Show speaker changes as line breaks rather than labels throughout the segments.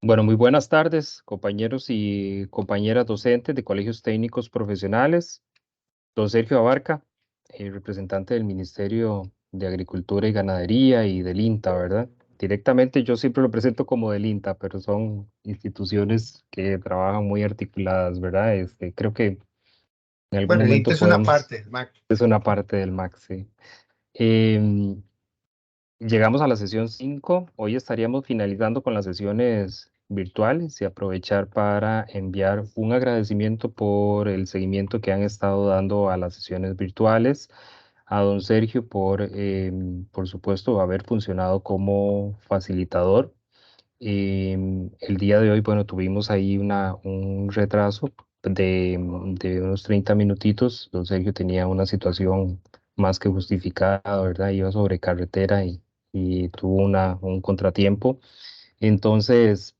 Bueno, muy buenas tardes, compañeros y compañeras docentes de colegios técnicos profesionales. Don Sergio Abarca, representante del Ministerio de Agricultura y Ganadería y del INTA, ¿verdad? Directamente yo siempre lo presento como del INTA, pero son instituciones que trabajan muy articuladas, ¿verdad? Creo que en algún
Bueno, el INTA
momento
es una
podemos,
parte, Mac.
es una parte del MAC, sí. Em, Llegamos a la sesión 5. Hoy estaríamos finalizando con las sesiones virtuales y aprovechar para enviar un agradecimiento por el seguimiento que han estado dando a las sesiones virtuales, a don Sergio por supuesto, haber funcionado como facilitador. El día de hoy, bueno, tuvimos ahí un retraso de unos 30 minutitos. Don Sergio tenía una situación más que justificada, ¿verdad? Iba sobre carretera y tuvo un contratiempo. Entonces,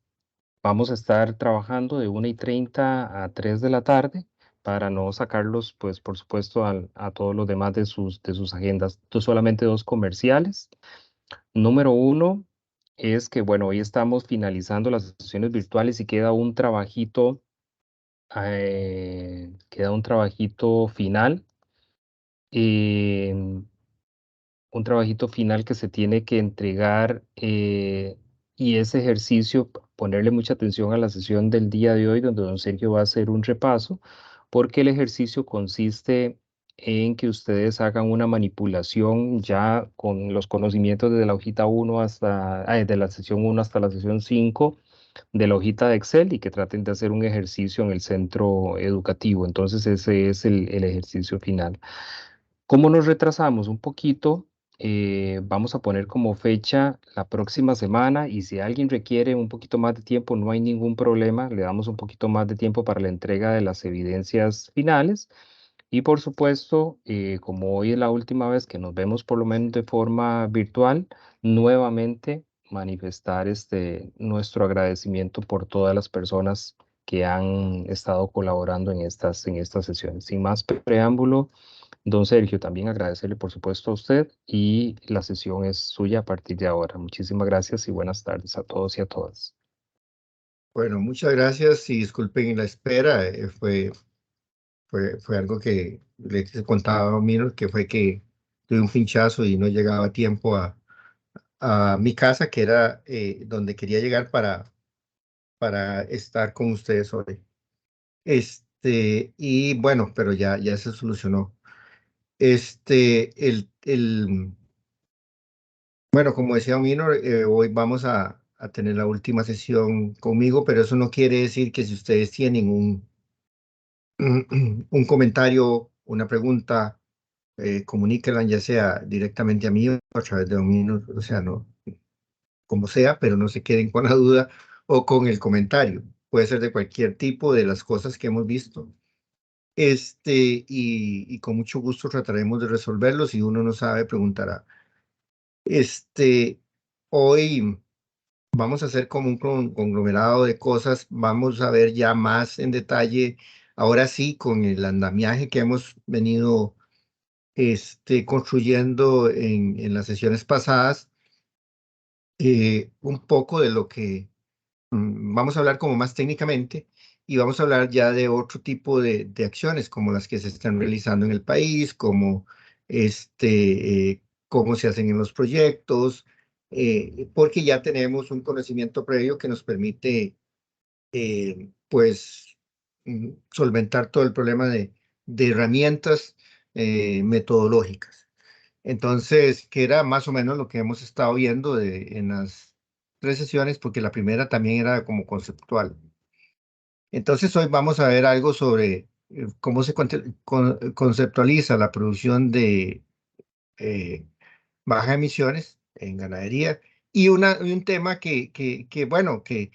vamos a estar trabajando de 1:30 a 3 de la tarde para no sacarlos, pues, por supuesto, a todos los demás de sus agendas. Solamente dos comerciales. Número uno es que, bueno, hoy estamos finalizando las sesiones virtuales y queda un trabajito final, em, un trabajito final que se tiene que entregar, y ese ejercicio, ponerle mucha atención a la sesión del día de hoy, donde don Sergio va a hacer un repaso, porque el ejercicio consiste en que ustedes hagan una manipulación ya con los conocimientos desde la hojita uno de la sesión 1 hasta la sesión 5 de la hojita de Excel y que traten de hacer un ejercicio en el centro educativo. Entonces ese es el ejercicio final. ¿Cómo nos retrasamos un poquito? Vamos a poner como fecha la próxima semana y si alguien requiere un poquito más de tiempo, no hay ningún problema, le damos un poquito más de tiempo para la entrega de las evidencias finales. Y por supuesto, como hoy es la última vez que nos vemos por lo menos de forma virtual, nuevamente manifestar nuestro agradecimiento por todas las personas que han estado colaborando en estas sesiones. Sin más preámbulo, don Sergio, también agradecerle por supuesto a usted y la sesión es suya a partir de ahora. Muchísimas gracias y buenas tardes a todos y a todas.
Bueno, muchas gracias y disculpen la espera. Fue algo que les contaba a Miro, que fue que tuve un pinchazo y no llegaba a tiempo a mi casa, que era donde quería llegar para estar con ustedes hoy. Y bueno, pero ya se solucionó. Bueno, como decía Minor, hoy vamos a tener la última sesión conmigo, pero eso no quiere decir que si ustedes tienen un comentario, una pregunta, comuníquenla ya sea directamente a mí o a través de un Minor, o sea, no, como sea, pero no se queden con la duda o con el comentario. Puede ser de cualquier tipo de las cosas que hemos visto. Y con mucho gusto trataremos de resolverlo. Si uno no sabe, preguntará. Este, Hoy vamos a hacer como un conglomerado de cosas. Vamos a ver ya más en detalle, ahora sí, con el andamiaje que hemos venido construyendo en las sesiones pasadas, un poco de lo que vamos a hablar como más técnicamente y vamos a hablar ya de otro tipo de acciones como las que se están realizando en el país, como cómo se hacen en los proyectos, porque ya tenemos un conocimiento previo que nos permite pues solventar todo el problema de herramientas metodológicas. Entonces, que era más o menos lo que hemos estado viendo en las tres sesiones, porque la primera también era como conceptual. Entonces, hoy vamos a ver algo sobre cómo se conceptualiza la producción de eh, bajas emisiones en ganadería y un tema bueno, que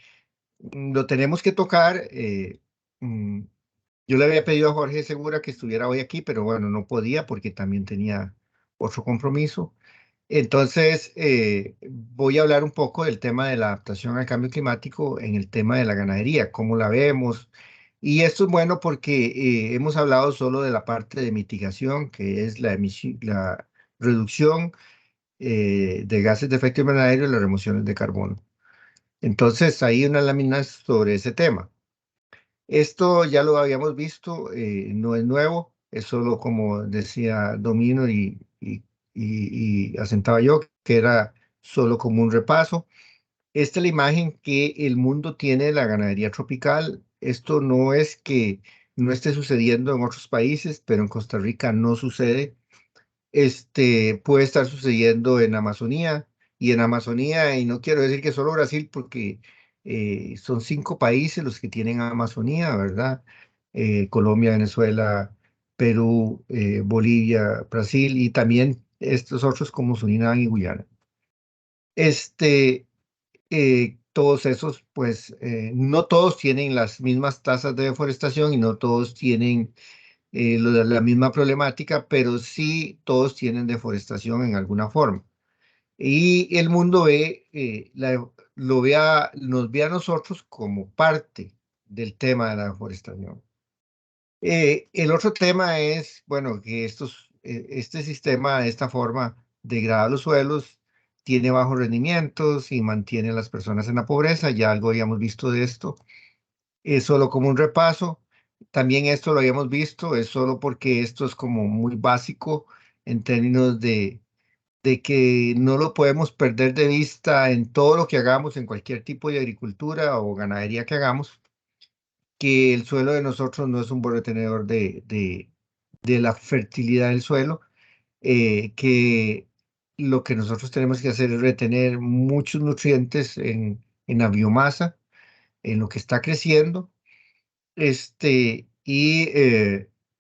lo tenemos que tocar. Mm, yo le había pedido a Jorge Segura que estuviera hoy aquí, pero bueno, no podía porque también tenía otro compromiso. Entonces, voy a hablar un poco del tema de la adaptación al cambio climático en el tema de la ganadería, cómo la vemos. Y esto es bueno porque hemos hablado solo de la parte de mitigación, que es la reducción de gases de efecto invernadero y las remociones de carbono. Entonces, hay unas láminas sobre ese tema. Esto ya lo habíamos visto, no es nuevo, es solo como decía Domino y asentaba yo, que era solo como un repaso. Esta es la imagen que el mundo tiene de la ganadería tropical. Esto no es que no esté sucediendo en otros países, pero en Costa Rica no sucede. Puede estar sucediendo en Amazonía y no quiero decir que solo Brasil, porque son 5 países los que tienen Amazonía, ¿verdad? Colombia, Venezuela, Perú, Bolivia, Brasil y también estos otros como Surinam y Guyana. Este, todos esos, pues, no todos tienen las mismas tasas de deforestación y no todos tienen la misma problemática, pero sí todos tienen deforestación en alguna forma. Y el mundo nos ve a nosotros como parte del tema de la deforestación. El otro tema es, bueno, que este sistema de esta forma degrada los suelos, tiene bajos rendimientos y mantiene a las personas en la pobreza. Ya algo habíamos visto de esto. Es solo como un repaso. También esto lo habíamos visto, es solo porque esto es como muy básico en términos de que no lo podemos perder de vista en todo lo que hagamos, en cualquier tipo de agricultura o ganadería que hagamos, que el suelo de nosotros no es un buen retenedor de la fertilidad del suelo, que lo que nosotros tenemos que hacer es retener muchos nutrientes en la biomasa, en lo que está creciendo.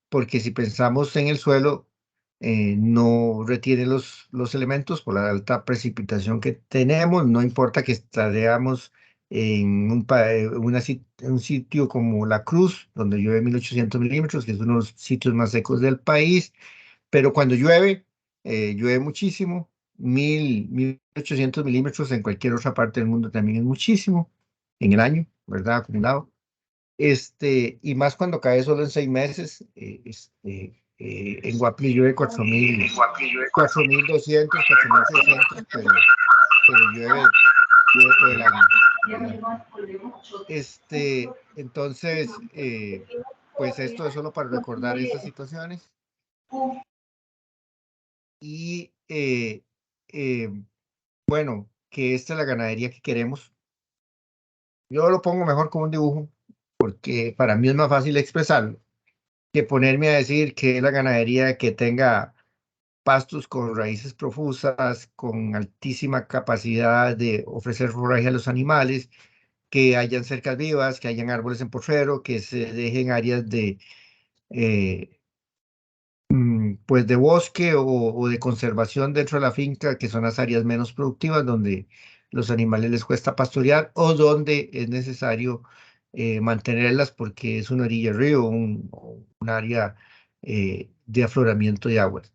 Porque si pensamos en el suelo, no retiene los elementos por la alta precipitación que tenemos, no importa que estaríamos en un sitio como La Cruz, donde llueve 1800 milímetros, que es uno de los sitios más secos del país, pero cuando llueve, llueve muchísimo, 1800 milímetros en cualquier otra parte del mundo también es muchísimo en el año, ¿verdad? Acumulado. Y más cuando cae solo en 6 meses, en Guapi llueve 4.200, 4.600, pero llueve todo el año, ¿verdad? Entonces, pues esto es solo para recordar estas situaciones y bueno, que esta es la ganadería que queremos. Yo lo pongo mejor como un dibujo porque para mí es más fácil expresarlo que ponerme a decir que la ganadería que tenga pastos con raíces profusas, con altísima capacidad de ofrecer forraje a los animales, que hayan cercas vivas, que hayan árboles en potrero, que se dejen áreas eh, pues de bosque o de conservación dentro de la finca, que son las áreas menos productivas, donde los animales les cuesta pastorear o donde es necesario mantenerlas porque es una orilla de río, o un área de afloramiento de aguas.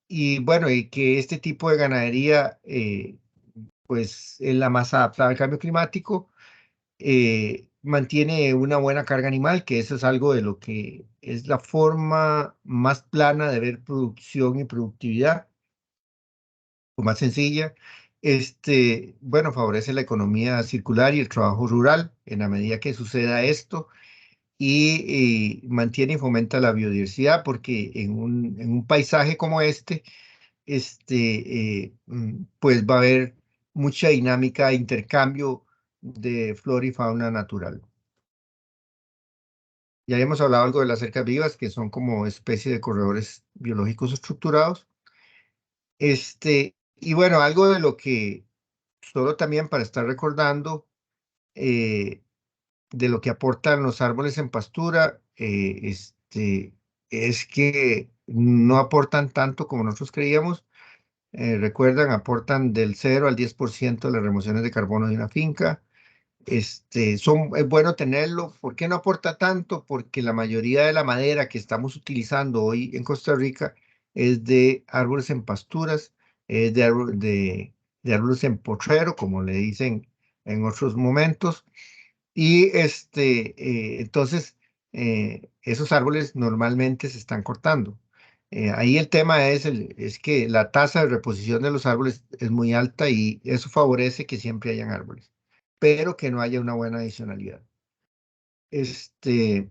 Y bueno, y que este tipo de ganadería, pues es la más adaptada al cambio climático, mantiene una buena carga animal, que eso es algo de lo que es la forma más plana de ver producción y productividad, o más sencilla. Bueno, favorece la economía circular y el trabajo rural en la medida que suceda esto y mantiene y fomenta la biodiversidad, porque en un paisaje como pues va a haber mucha dinámica de intercambio de flora y fauna natural. Ya habíamos hablado algo de las cercas vivas, que son como especie de corredores biológicos estructurados. Y bueno, algo de lo que, solo también para estar recordando, eh, de lo que aportan los árboles en pastura, es que no aportan tanto como nosotros creíamos. Recuerdan, aportan del 0 al 10% de las remociones de carbono de una finca. Es bueno tenerlo. ¿Por qué no aporta tanto? Porque la mayoría de la madera que estamos utilizando hoy en Costa Rica es de árboles en pasturas, es de árboles en potrero, como le dicen en otros momentos. Y entonces, esos árboles normalmente se están cortando. Ahí el tema es que la tasa de reposición de los árboles es muy alta y eso favorece que siempre hayan árboles, pero que no haya una buena adicionalidad. Este,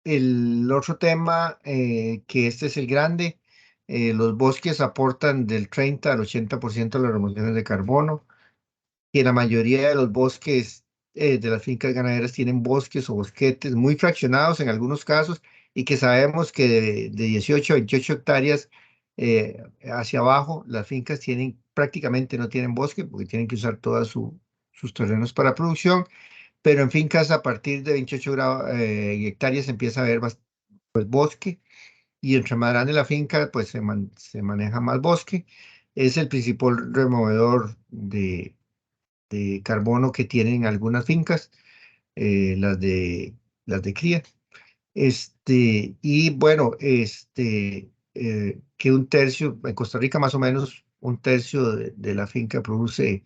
el otro tema, que este es el grande, los bosques aportan del 30 al 80% de las remociones de carbono, que la mayoría de los bosques de las fincas ganaderas tienen bosques o bosquetes muy fraccionados en algunos casos y que sabemos que de 18 a 28 hectáreas hacia abajo las fincas tienen prácticamente no tienen bosque porque tienen que usar todos sus terrenos para producción, pero en fincas a partir de 28 hectáreas empieza a haber pues, bosque y entre más grande la finca pues se maneja más bosque. Es el principal removedor de carbono que tienen algunas fincas, eh, las de, las de cría. Y bueno, que un tercio, en Costa Rica más o menos un tercio de la finca produce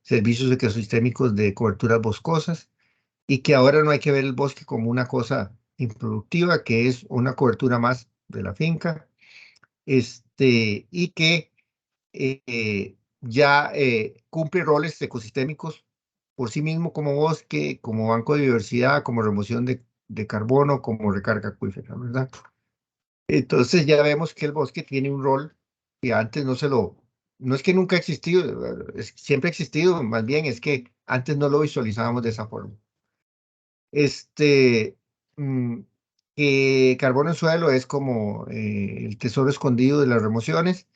servicios ecosistémicos de coberturas boscosas y que ahora no hay que ver el bosque como una cosa improductiva, que es una cobertura más de la finca, y que ya cumple roles ecosistémicos por sí mismo como bosque, como banco de biodiversidad, como remoción de carbono, como recarga acuífera, ¿verdad? Entonces ya vemos que el bosque tiene un rol que antes no es que nunca ha existido, siempre ha existido, más bien es que antes no lo visualizábamos de esa forma. Este, mm, que carbono en suelo es como el tesoro escondido de las remociones,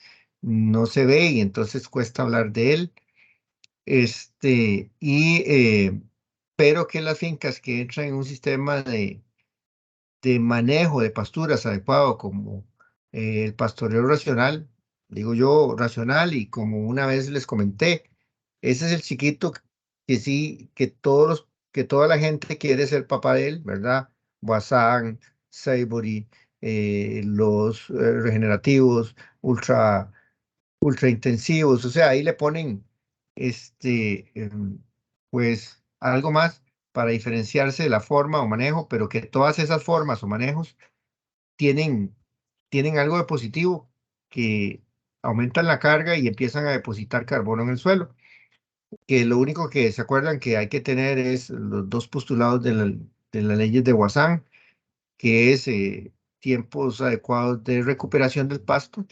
no se ve y entonces cuesta hablar de él. Este, y, eh, pero que las fincas que entran en un sistema de manejo de pasturas adecuado, como el pastoreo racional, digo yo racional, y como una vez les comenté, ese es el chiquito que sí, que toda la gente quiere ser papá de él, ¿verdad? Bazán, Saibory, los regenerativos, ultra intensivos, o sea, ahí le ponen pues algo más para diferenciarse de la forma o manejo, pero que todas esas formas o manejos tienen, tienen algo de positivo, que aumentan la carga y empiezan a depositar carbono en el suelo, que lo único que se acuerdan que hay que tener es los dos postulados de las leyes de Wasan, que es tiempos adecuados de recuperación del pasto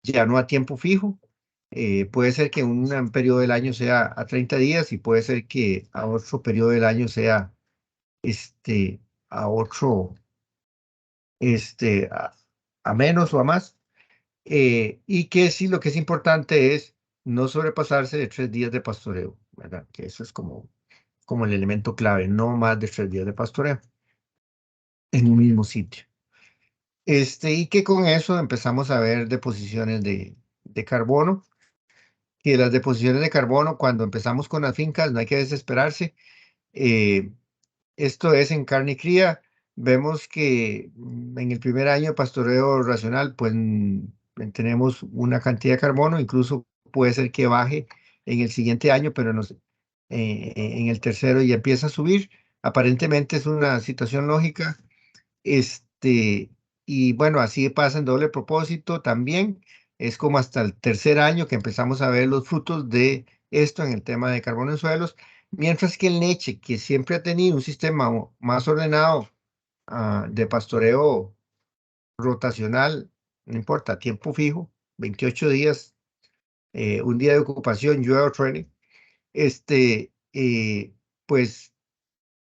ya no a tiempo fijo. Puede ser que un periodo del año sea a 30 días y puede ser que a otro periodo del año sea este, a otro, este, a, a menos o a más. Y que sí, lo que es importante es no sobrepasarse de 3 días de pastoreo, ¿verdad? Que eso es como el elemento clave, no más de 3 días de pastoreo en un mismo sitio. Y que con eso empezamos a ver deposiciones de carbono, que las deposiciones de carbono, cuando empezamos con las fincas, no hay que desesperarse. Eh, Esto es en carne y cría. Vemos que en el primer año de pastoreo racional, pues tenemos una cantidad de carbono, incluso puede ser que baje en el siguiente año, pero no sé, en el tercero ya empieza a subir. Aparentemente es una situación lógica. Este, y bueno, así pasa en doble propósito también. Es como hasta el tercer año que empezamos a ver los frutos de esto en el tema de carbono en suelos, mientras que el leche, que siempre ha tenido un sistema más ordenado de pastoreo rotacional, no importa, tiempo fijo, 28 días, un día de ocupación, llueve o truene, pues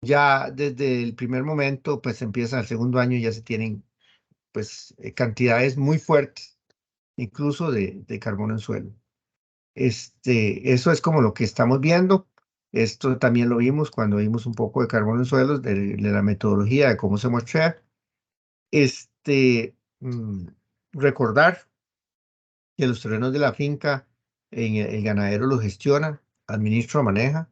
ya desde el primer momento, pues empieza el segundo año, ya se tienen pues cantidades muy fuertes, incluso de carbono en suelo. Eso es como lo que estamos viendo. Esto también lo vimos cuando vimos un poco de carbono en suelos, de la metodología de cómo se muestra. Este, mm, Recordar que los terrenos de la finca, el ganadero los gestiona, administra, maneja,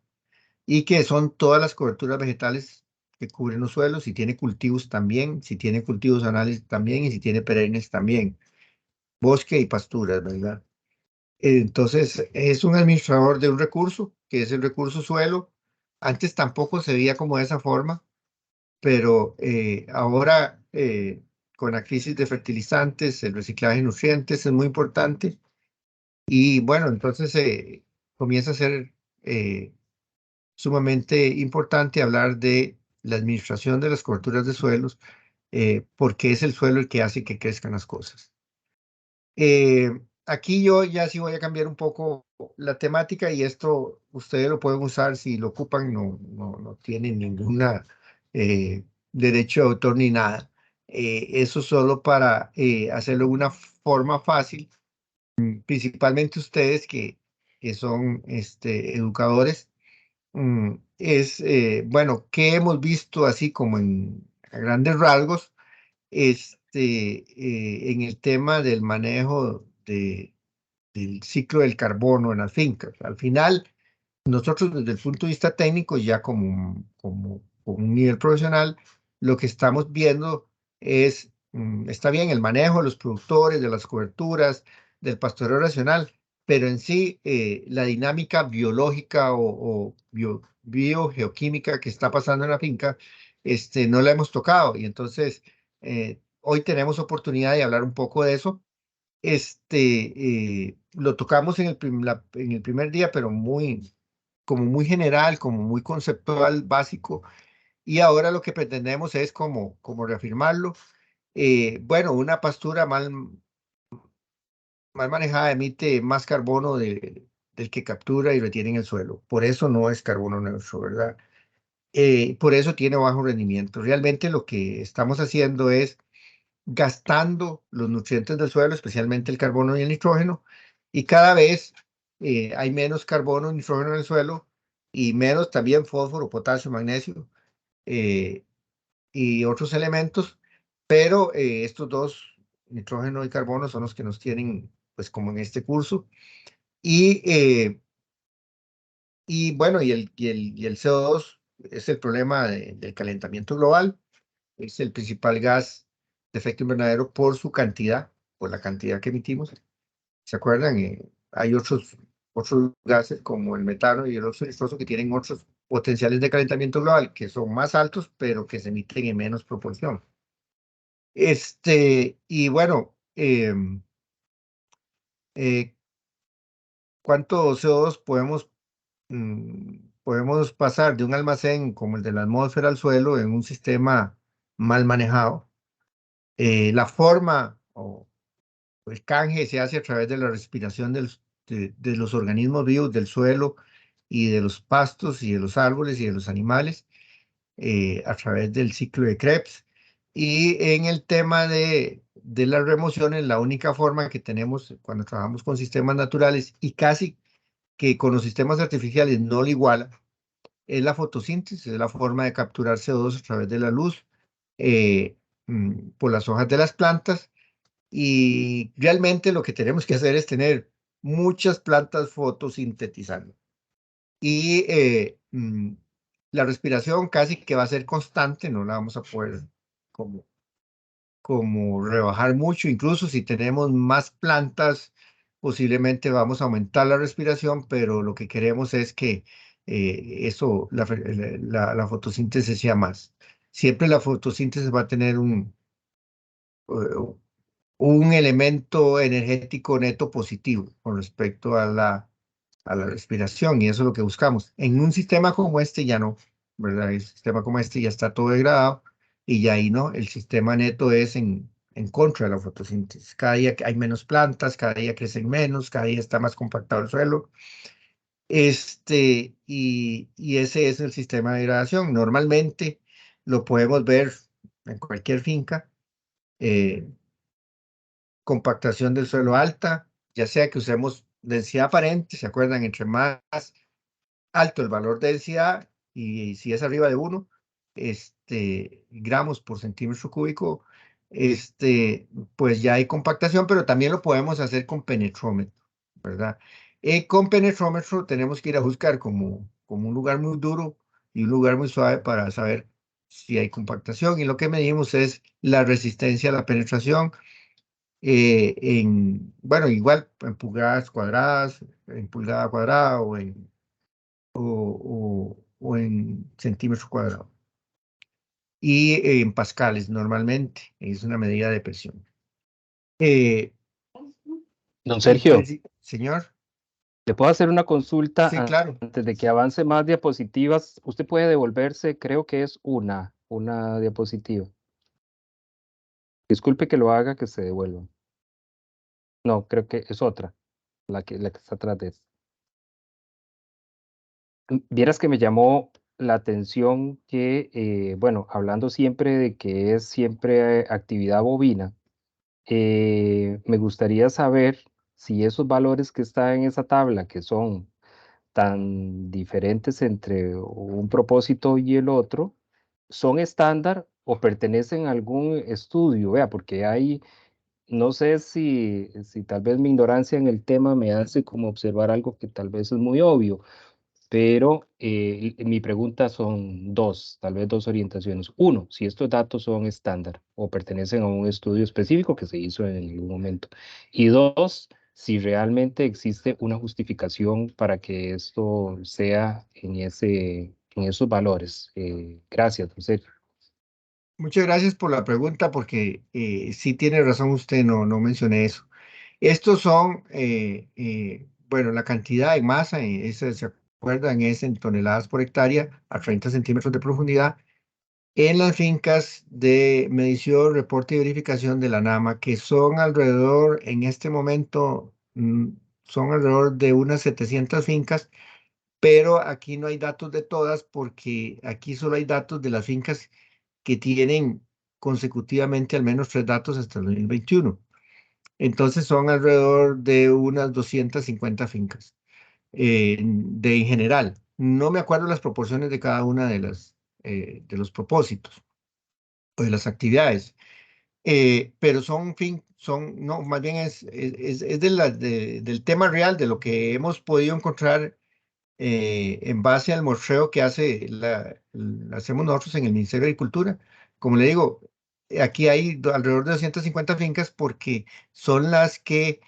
y que son todas las coberturas vegetales que cubren los suelos, si tiene cultivos también, si tiene cultivos anales también, y si tiene perennes también, bosque y pasturas, ¿verdad? Entonces, es un administrador de un recurso, que es el recurso suelo. Antes tampoco se veía como de esa forma, pero ahora con la crisis de fertilizantes, el reciclaje de nutrientes es muy importante. Y bueno, entonces comienza a ser sumamente importante hablar de la administración de las coberturas de suelos, porque es el suelo el que hace que crezcan las cosas. Aquí yo ya sí voy a cambiar un poco la temática y esto ustedes lo pueden usar si lo ocupan, no tienen ninguna derecho de autor ni nada. Eso solo para hacerlo de una forma fácil, principalmente ustedes que son educadores. Es, bueno, ¿qué hemos visto así como a grandes rasgos? En el tema del manejo del ciclo del carbono en las fincas. Al final, nosotros desde el punto de vista técnico, ya como un nivel profesional, lo que estamos viendo es, está bien el manejo de los productores, de las coberturas, del pastoreo racional, pero en sí la dinámica biológica o biogeoquímica que está pasando en la finca, no la hemos tocado. Y entonces, hoy tenemos oportunidad de hablar un poco de eso. Lo tocamos en el primer día, pero como muy general, como muy conceptual, básico, y ahora lo que pretendemos es como reafirmarlo. Bueno, una pastura mal manejada emite más carbono del que captura y retiene en el suelo. Por eso no es carbono neutro, ¿verdad? Por eso tiene bajo rendimiento. Realmente lo que estamos haciendo es gastando los nutrientes del suelo, especialmente el carbono y el nitrógeno, y cada vez hay menos carbono y nitrógeno en el suelo y menos también fósforo, potasio, magnesio y otros elementos, pero estos dos, nitrógeno y carbono, son los que nos tienen, pues como en este curso, y, eh, y bueno, y el CO2 es el problema del calentamiento global, es el principal gas de efecto invernadero por su cantidad, por la cantidad que emitimos. ¿Se acuerdan? Hay otros gases como el metano y el óxido nitroso que tienen otros potenciales de calentamiento global que son más altos, pero que se emiten en menos proporción. Y bueno, eh, ¿cuánto CO2 podemos pasar de un almacén como el de la atmósfera al suelo en un sistema mal manejado? La forma o el canje se hace a través de la respiración de los organismos vivos del suelo y de los pastos y de los árboles y de los animales a través del ciclo de Krebs. Y en el tema de las remociones, la única forma que tenemos cuando trabajamos con sistemas naturales y casi que con los sistemas artificiales no lo iguala, es la fotosíntesis, es la forma de capturar CO2 a través de la luz eh, por las hojas de las plantas y realmente lo que tenemos que hacer es tener muchas plantas fotosintetizando. Y la respiración casi que va a ser constante, no la vamos a poder como, como rebajar mucho. Incluso si tenemos más plantas, posiblemente vamos a aumentar la respiración, pero lo que queremos es que la fotosíntesis sea más. Siempre la fotosíntesis va a tener un elemento energético neto positivo con respecto a la respiración, y eso es lo que buscamos. En un sistema como este ya no, ¿verdad? El sistema como este ya está todo degradado y ya ahí no, el sistema neto es en contra de la fotosíntesis. Cada día hay menos plantas, cada día crecen menos, cada día está más compactado el suelo. Y ese es el sistema de degradación. Normalmente lo podemos ver en cualquier finca. eh, Compactación del suelo alta, ya sea que usemos densidad aparente, ¿se acuerdan? Entre más alto el valor de densidad y si es arriba de 1 gramos por centímetro cúbico, pues ya hay compactación, pero también lo podemos hacer con penetrómetro, ¿verdad? Con penetrómetro tenemos que ir a buscar como un lugar muy duro y un lugar muy suave para saber si hay compactación, y lo que medimos es la resistencia a la penetración bueno, igual en pulgadas cuadradas, en pulgada cuadrada o en centímetro cuadrado. y en pascales normalmente, es una medida de presión. Eh,
Don Sergio,
Señor,
¿le puedo hacer una consulta
sí, claro.
antes de que avance más diapositivas? Usted puede devolverse, creo que es una diapositiva. Disculpe que lo haga, que se devuelva. No, creo que es otra, la que está atrás de esta. Vieras que me llamó la atención que, bueno, hablando siempre de que es siempre actividad bovina, me gustaría saber si esos valores que están en esa tabla, que son tan diferentes entre un propósito y el otro, son estándar o pertenecen a algún estudio, vea, porque hay, no sé si tal vez mi ignorancia en el tema me hace como observar algo que tal vez es muy obvio, pero mi pregunta son dos, tal vez dos orientaciones. Uno, si estos datos son estándar o pertenecen a un estudio específico que se hizo en algún momento. Y dos, si realmente existe una justificación para que esto sea en esos valores. Gracias, don Sergio.
Muchas gracias por la pregunta, porque sí tiene razón usted, no mencioné eso. Estos son, bueno, la cantidad de masa, ¿se acuerdan? Es en toneladas por hectárea a 30 centímetros de profundidad en las fincas de medición, reporte y verificación de la NAMA, que son alrededor, en este momento, son alrededor de unas 700 fincas, pero aquí no hay datos de todas porque aquí solo hay datos de las fincas que tienen consecutivamente al menos 3 datos hasta el 2021. Entonces son alrededor de unas 250 fincas en general. No me acuerdo las proporciones de cada una de los propósitos o de las actividades, pero no, más bien es del tema real, de lo que hemos podido encontrar en base al muestreo que hacemos nosotros en el Ministerio de Agricultura. Como le digo, aquí hay alrededor de 250 fincas porque son las que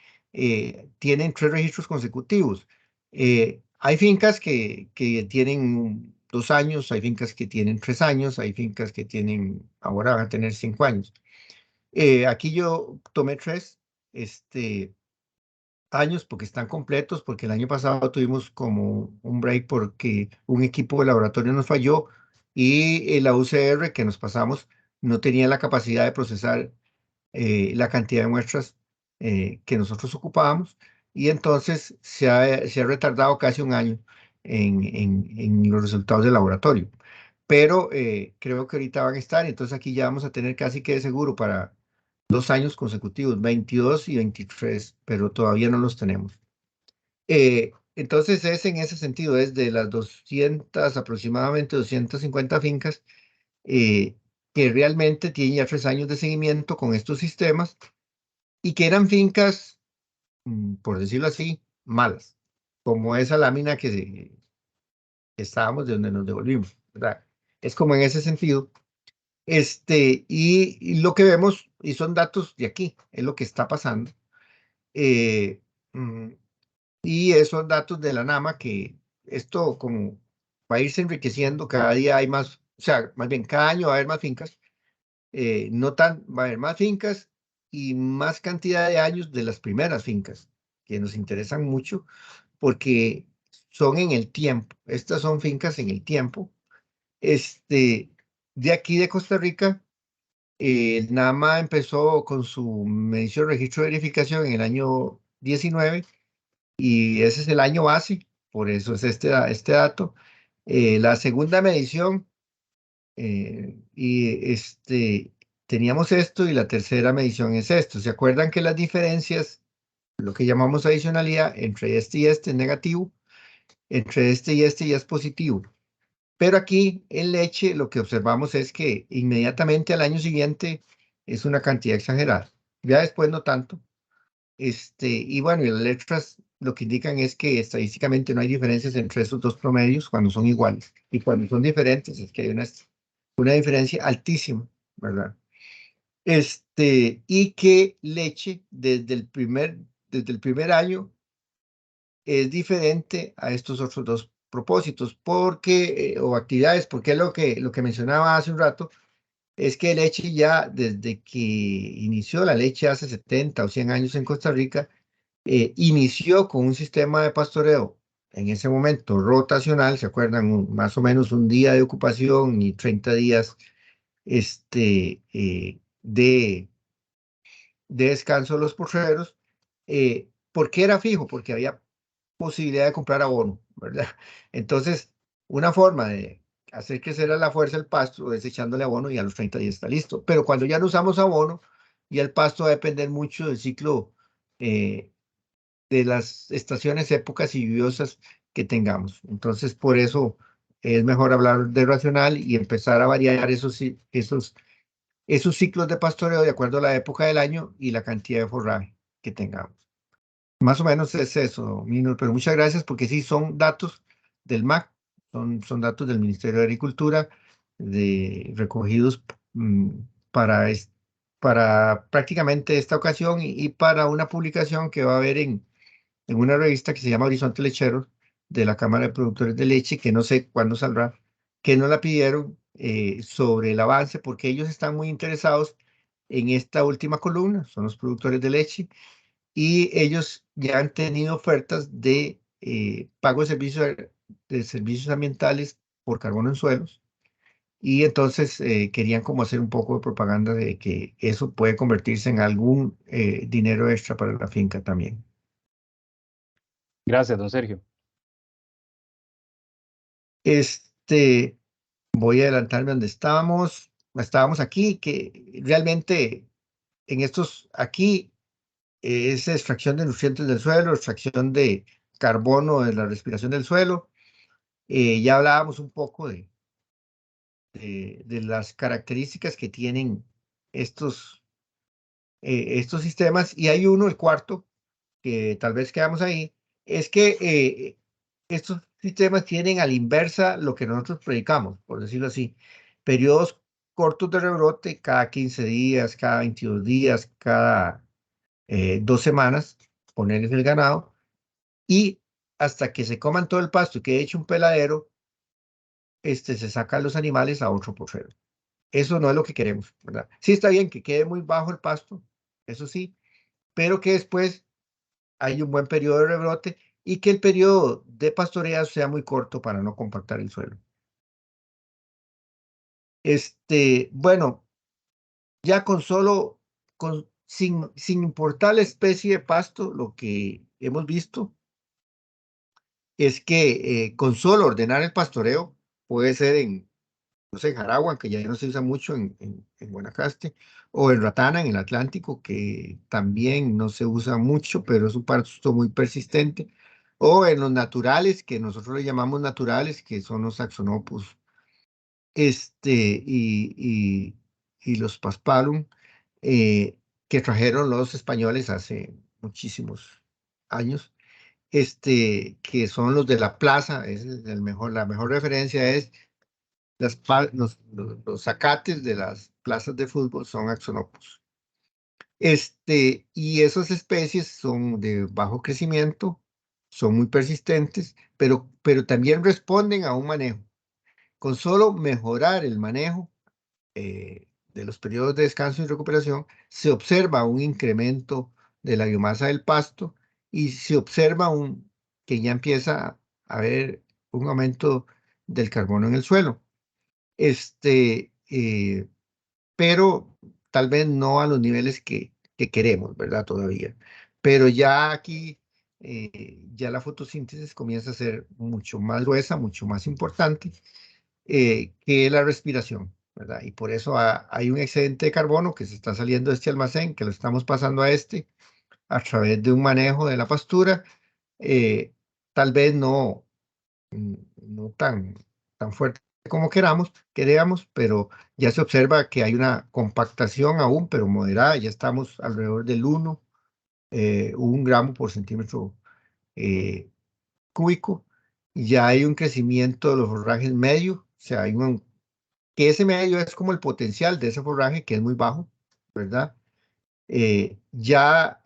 tienen 3 registros consecutivos. Hay fincas que tienen 2 años, hay fincas que tienen 3 años, hay fincas que ahora van a tener 5 años. Aquí yo tomé 3 años porque están completos, porque el año pasado tuvimos como un break porque un equipo de laboratorio nos falló y la UCR que nos pasamos no tenía la capacidad de procesar la cantidad de muestras que nosotros ocupábamos, y entonces se ha retardado casi un año en los resultados del laboratorio. Pero creo que ahorita van a estar, entonces aquí ya vamos a tener casi que de seguro para 2 años consecutivos, 22 y 23, pero todavía no los tenemos. Entonces es en ese sentido, es de las 200, aproximadamente 250 fincas eh, que realmente tienen ya 3 años de seguimiento con estos sistemas y que eran fincas, por decirlo así, malas, como esa lámina que estábamos de donde nos devolvimos, ¿verdad? Es como en ese sentido. Y lo que vemos, y son datos de aquí, es lo que está pasando. eh, mm, y esos datos de la NAMA, que esto como va a irse enriqueciendo, cada día hay más, o sea, más bien cada año va a haber más fincas, va a haber más fincas y más cantidad de años de las primeras fincas, que nos interesan mucho porque son en el tiempo. Estas son fincas en el tiempo. Este, de aquí de Costa Rica, el NAMA empezó con su medición, registro de verificación en el año 19 y ese es el año base, por eso es este dato. La segunda medición, teníamos esto y la tercera medición es esto. ¿Se acuerdan que las diferencias, lo que llamamos adicionalidad, entre este y este es negativo, entre este y este ya es positivo? Pero aquí en leche lo que observamos es que inmediatamente al año siguiente es una cantidad exagerada. Ya después no tanto. Y bueno, y las letras lo que indican es que estadísticamente no hay diferencias entre esos dos promedios cuando son iguales. Y cuando son diferentes es que hay una diferencia altísima, ¿verdad? Y que leche desde el primer año es diferente a estos otros dos propósitos, o actividades, porque es lo que mencionaba hace un rato. es que leche ya desde que inició la leche hace 70 o 100 años en Costa Rica, inició con un sistema de pastoreo en ese momento rotacional, ¿se acuerdan? Más o menos un día de ocupación y 30 días de descanso de los porceros. ¿Por qué era fijo? Porque había posibilidad de comprar abono, ¿verdad? Entonces, una forma de hacer crecer a la fuerza el pasto es echándole abono y a los 30 días está listo. Pero cuando ya no usamos abono, y el pasto va a depender mucho del ciclo eh, de las estaciones, épocas y lluviosas que tengamos. Entonces, por eso es mejor hablar de racional y empezar a variar esos ciclos de pastoreo de acuerdo a la época del año y la cantidad de forraje que tengamos. Más o menos es eso, Mino, pero muchas gracias porque sí son datos del MAC, son datos del Ministerio de Agricultura, recogidos mm, para, para prácticamente esta ocasión y para una publicación que va a haber en una revista que se llama Horizonte Lechero de la Cámara de Productores de Leche, que no sé cuándo saldrá, que nos la pidieron sobre el avance, porque ellos están muy interesados en esta última columna, son los productores de leche, y ellos ya han tenido ofertas de pago de servicios ambientales por carbono en suelos, y entonces querían como hacer un poco de propaganda de que eso puede convertirse en algún dinero extra para la finca también.
Gracias, don Sergio.
Este, Voy a adelantarme donde estábamos. Estábamos aquí, que realmente en estos, aquí es extracción de nutrientes del suelo, extracción de carbono de la respiración del suelo. Ya hablábamos un poco de las características que tienen estos, estos sistemas. Y hay uno, el cuarto, que tal vez quedamos ahí, es que estos sistemas tienen a la inversa lo que nosotros predicamos, por decirlo así. Periodos cortos de rebrote cada 15 días, cada 22 días, cada 2 semanas, ponerles el ganado, y hasta que se coman todo el pasto y quede hecho un peladero, se sacan los animales a otro porcero. Eso no es lo que queremos, ¿verdad? Sí está bien que quede muy bajo el pasto, eso sí, pero que después hay un buen periodo de rebrote y que el periodo de pastoreo sea muy corto para no compactar el suelo. Bueno, ya con solo, sin importar la especie de pasto, lo que hemos visto es que con solo ordenar el pastoreo, puede ser no sé, en Jaragua, que ya no se usa mucho en Guanacaste, o en Ratana, en el Atlántico, que también no se usa mucho, pero es un pasto muy persistente, o en los naturales, que nosotros le llamamos naturales, que son los Axonopus, y los Paspalum, eh, que trajeron los españoles hace muchísimos años, que son los de la plaza, es la mejor referencia es los zacates de las plazas de fútbol son axonopus. Y esas especies son de bajo crecimiento, son muy persistentes, pero también responden a un manejo. Con solo mejorar el manejo de los periodos de descanso y recuperación, se observa un incremento de la biomasa del pasto y se observa que ya empieza a haber un aumento del carbono en el suelo. Pero tal vez no a los niveles que queremos, ¿verdad? Todavía. Pero ya aquí, ya la fotosíntesis comienza a ser mucho más gruesa, mucho más importante que la respiración, ¿verdad? Y por eso hay un excedente de carbono que se está saliendo de este almacén, que lo estamos pasando a a través de un manejo de la pastura, eh, tal vez no tan fuerte como queríamos, pero ya se observa que hay una compactación aún, pero moderada, ya estamos alrededor del 1 gramo por centímetro eh, cúbico, y ya hay un crecimiento de los forrajes medio, o sea, que ese medio es como el potencial de ese forraje que es muy bajo, ¿verdad? Ya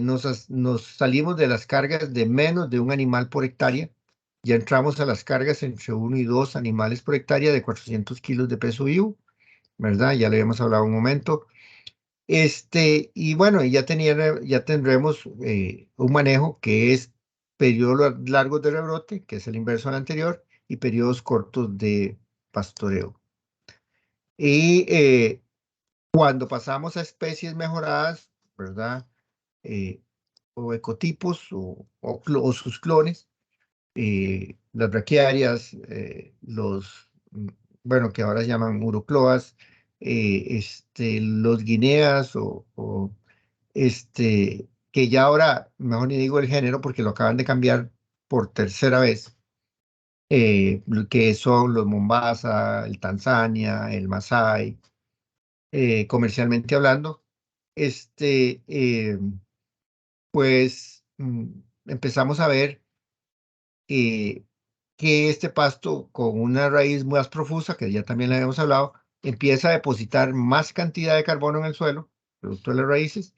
nos salimos de las cargas de menos de un animal por hectárea, ya entramos a las cargas entre 1 y 2 animales por hectárea de 400 kilos de peso vivo, ¿verdad? Ya le habíamos hablado un momento. Y bueno, ya tendremos un manejo que es periodos largos de rebrote, que es el inverso al anterior, y periodos cortos de pastoreo. Y cuando pasamos a especies mejoradas, ¿verdad? Eh, o ecotipos o sus clones, las braquiarias, bueno, que ahora se llaman urocloas, los guineas que ya ahora, mejor ni digo el género porque lo acaban de cambiar por tercera vez, que son los Mombasa, el Tanzania, el Masai, comercialmente hablando, este, eh, pues empezamos a ver eh, que este pasto con una raíz más profusa, que ya también le habíamos hablado, empieza a depositar más cantidad de carbono en el suelo, producto de las raíces,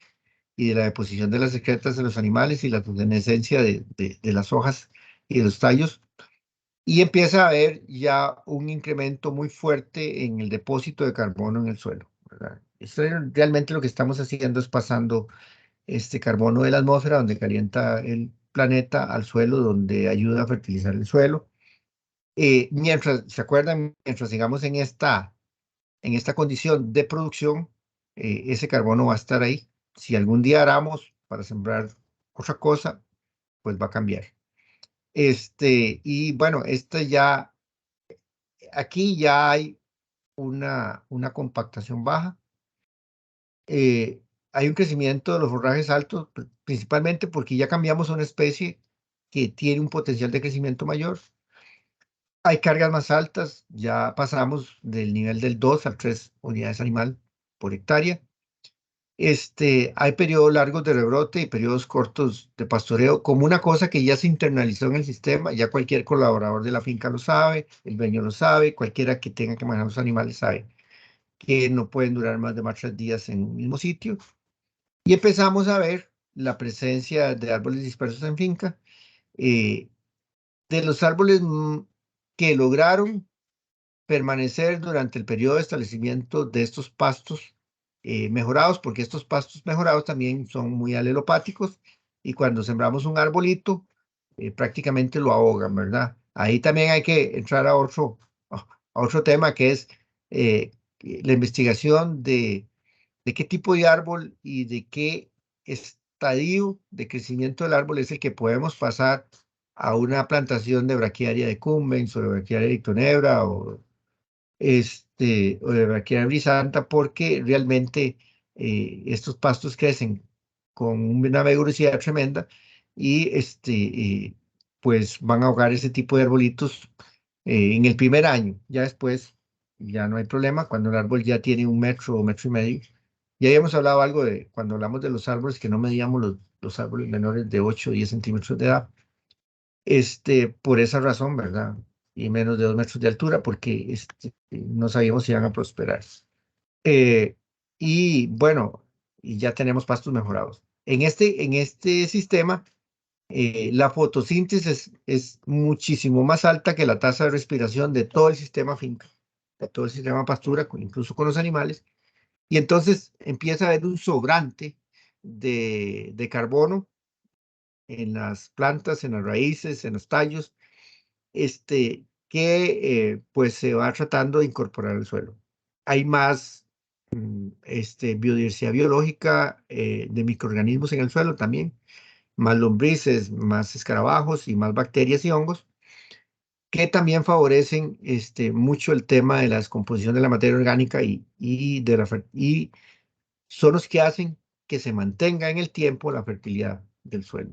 y de la deposición de las excretas de los animales y la luminescencia de las hojas y de los tallos, y empieza a haber ya un incremento muy fuerte en el depósito de carbono en el suelo, ¿verdad? Realmente lo que estamos haciendo es pasando este carbono de la atmósfera, donde calienta el planeta, al suelo, donde ayuda a fertilizar el suelo. Mientras, ¿se acuerdan? Mientras sigamos en esta condición de producción, ese carbono va a estar ahí. Si algún día aramos para sembrar otra cosa, pues va a cambiar. Y bueno, aquí ya hay una compactación baja. eh, Hay un crecimiento de los forrajes altos, principalmente porque ya cambiamos a una especie que tiene un potencial de crecimiento mayor. Hay cargas más altas, ya pasamos del nivel del 2 a 3 unidades animal por hectárea. Hay periodos largos de rebrote y periodos cortos de pastoreo, como una cosa que ya se internalizó en el sistema, ya cualquier colaborador de la finca lo sabe, el dueño lo sabe, cualquiera que tenga que manejar los animales sabe que no pueden durar más de 3 días en un mismo sitio. Y empezamos a ver la presencia de árboles dispersos en finca, eh, de los árboles que lograron permanecer durante el periodo de establecimiento de estos pastos mejorados, porque estos pastos mejorados también son muy alelopáticos y cuando sembramos un arbolito, prácticamente lo ahogan, ¿verdad? Ahí también hay que entrar a otro tema que es la investigación de qué tipo de árbol y de qué estadio de crecimiento del árbol es el que podemos pasar a una plantación de braquiaria de cumbens o de braquiaria de ictonebra o de braquiaria brisanta, porque realmente estos pastos crecen con una vigorosidad tremenda y pues van a ahogar ese tipo de arbolitos en el primer año. Ya después ya no hay problema cuando el árbol ya tiene 1 metro o 1,5 metros. Ya habíamos hablado algo de cuando hablamos de los árboles que no medíamos los árboles menores de 8 o 10 centímetros de edad. Por esa razón, ¿verdad? Y menos de 2 metros de altura, porque no sabíamos si iban a prosperar. Eh, y bueno, y ya tenemos pastos mejorados. En este sistema, la fotosíntesis es muchísimo más alta que la tasa de respiración de todo el sistema finca, de todo el sistema pastura, incluso con los animales. Y entonces empieza a haber un sobrante de carbono en las plantas, en las raíces, en los tallos, que pues se va tratando de incorporar al suelo. Hay más biodiversidad biológica de microorganismos en el suelo también, más lombrices, más escarabajos y más bacterias y hongos, que también favorecen mucho el tema de la descomposición de la materia orgánica y son los que hacen que se mantenga en el tiempo la fertilidad del suelo,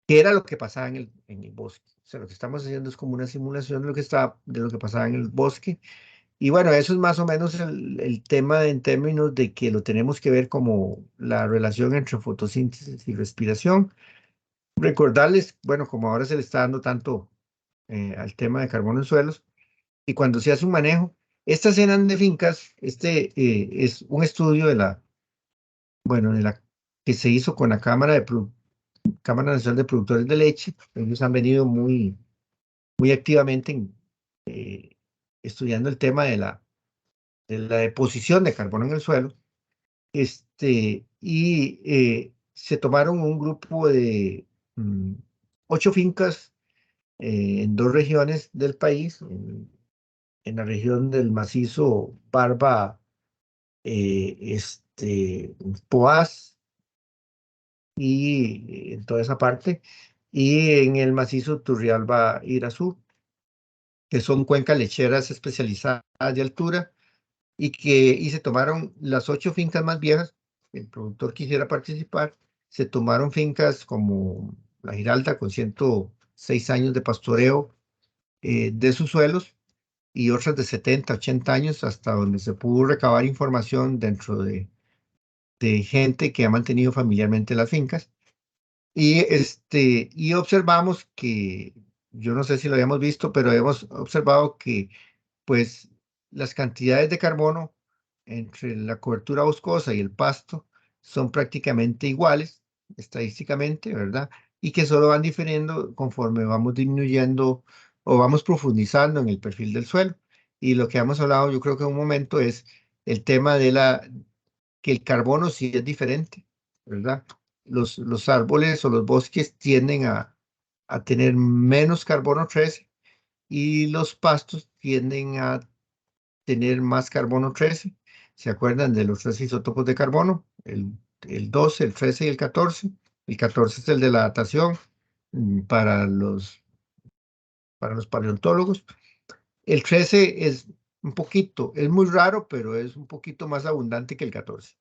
que era lo que pasaba en el bosque. O sea, lo que estamos haciendo es como una simulación de lo que pasaba en el bosque. Y bueno, eso es más o menos el tema en términos de que lo tenemos que ver como la relación entre fotosíntesis y respiración. Recordarles, bueno, como ahora se le está dando tanto al tema de carbono en suelos, y cuando se hace un manejo, estas eran de fincas, es un estudio bueno, que se hizo con la Cámara Nacional de Productores de Leche. Ellos han venido muy activamente estudiando el tema la deposición de carbono en el suelo, se tomaron un grupo de 8 fincas en 2 regiones del país, en la región del macizo Barba, Poás y en toda esa parte, y en el macizo Turrialba-Irazú, que son cuencas lecheras especializadas de altura, y se tomaron las 8 fincas más viejas. El productor quisiera participar. Se tomaron fincas como La Giralda, con 106 años de pastoreo de sus suelos, y otras de 70, 80 años, hasta donde se pudo recabar información dentro de gente que ha mantenido familiarmente las fincas. Y observamos que, yo no sé si lo habíamos visto, pero hemos observado que, pues, las cantidades de carbono entre la cobertura boscosa y el pasto son prácticamente iguales estadísticamente, ¿verdad? Y que solo van diferiendo conforme vamos disminuyendo o vamos profundizando en el perfil del suelo. Y lo que hemos hablado, yo creo que en un momento, es el tema que el carbono sí es diferente, ¿verdad? Los árboles o los bosques tienden a tener menos carbono 13, y los pastos tienden a tener más carbono 13. ¿Se acuerdan de los 3 isótopos de carbono? El 12, el 13 y el 14. El 14 es el de la datación para los paleontólogos. El 13 es muy raro, pero es un poquito más abundante que el 14.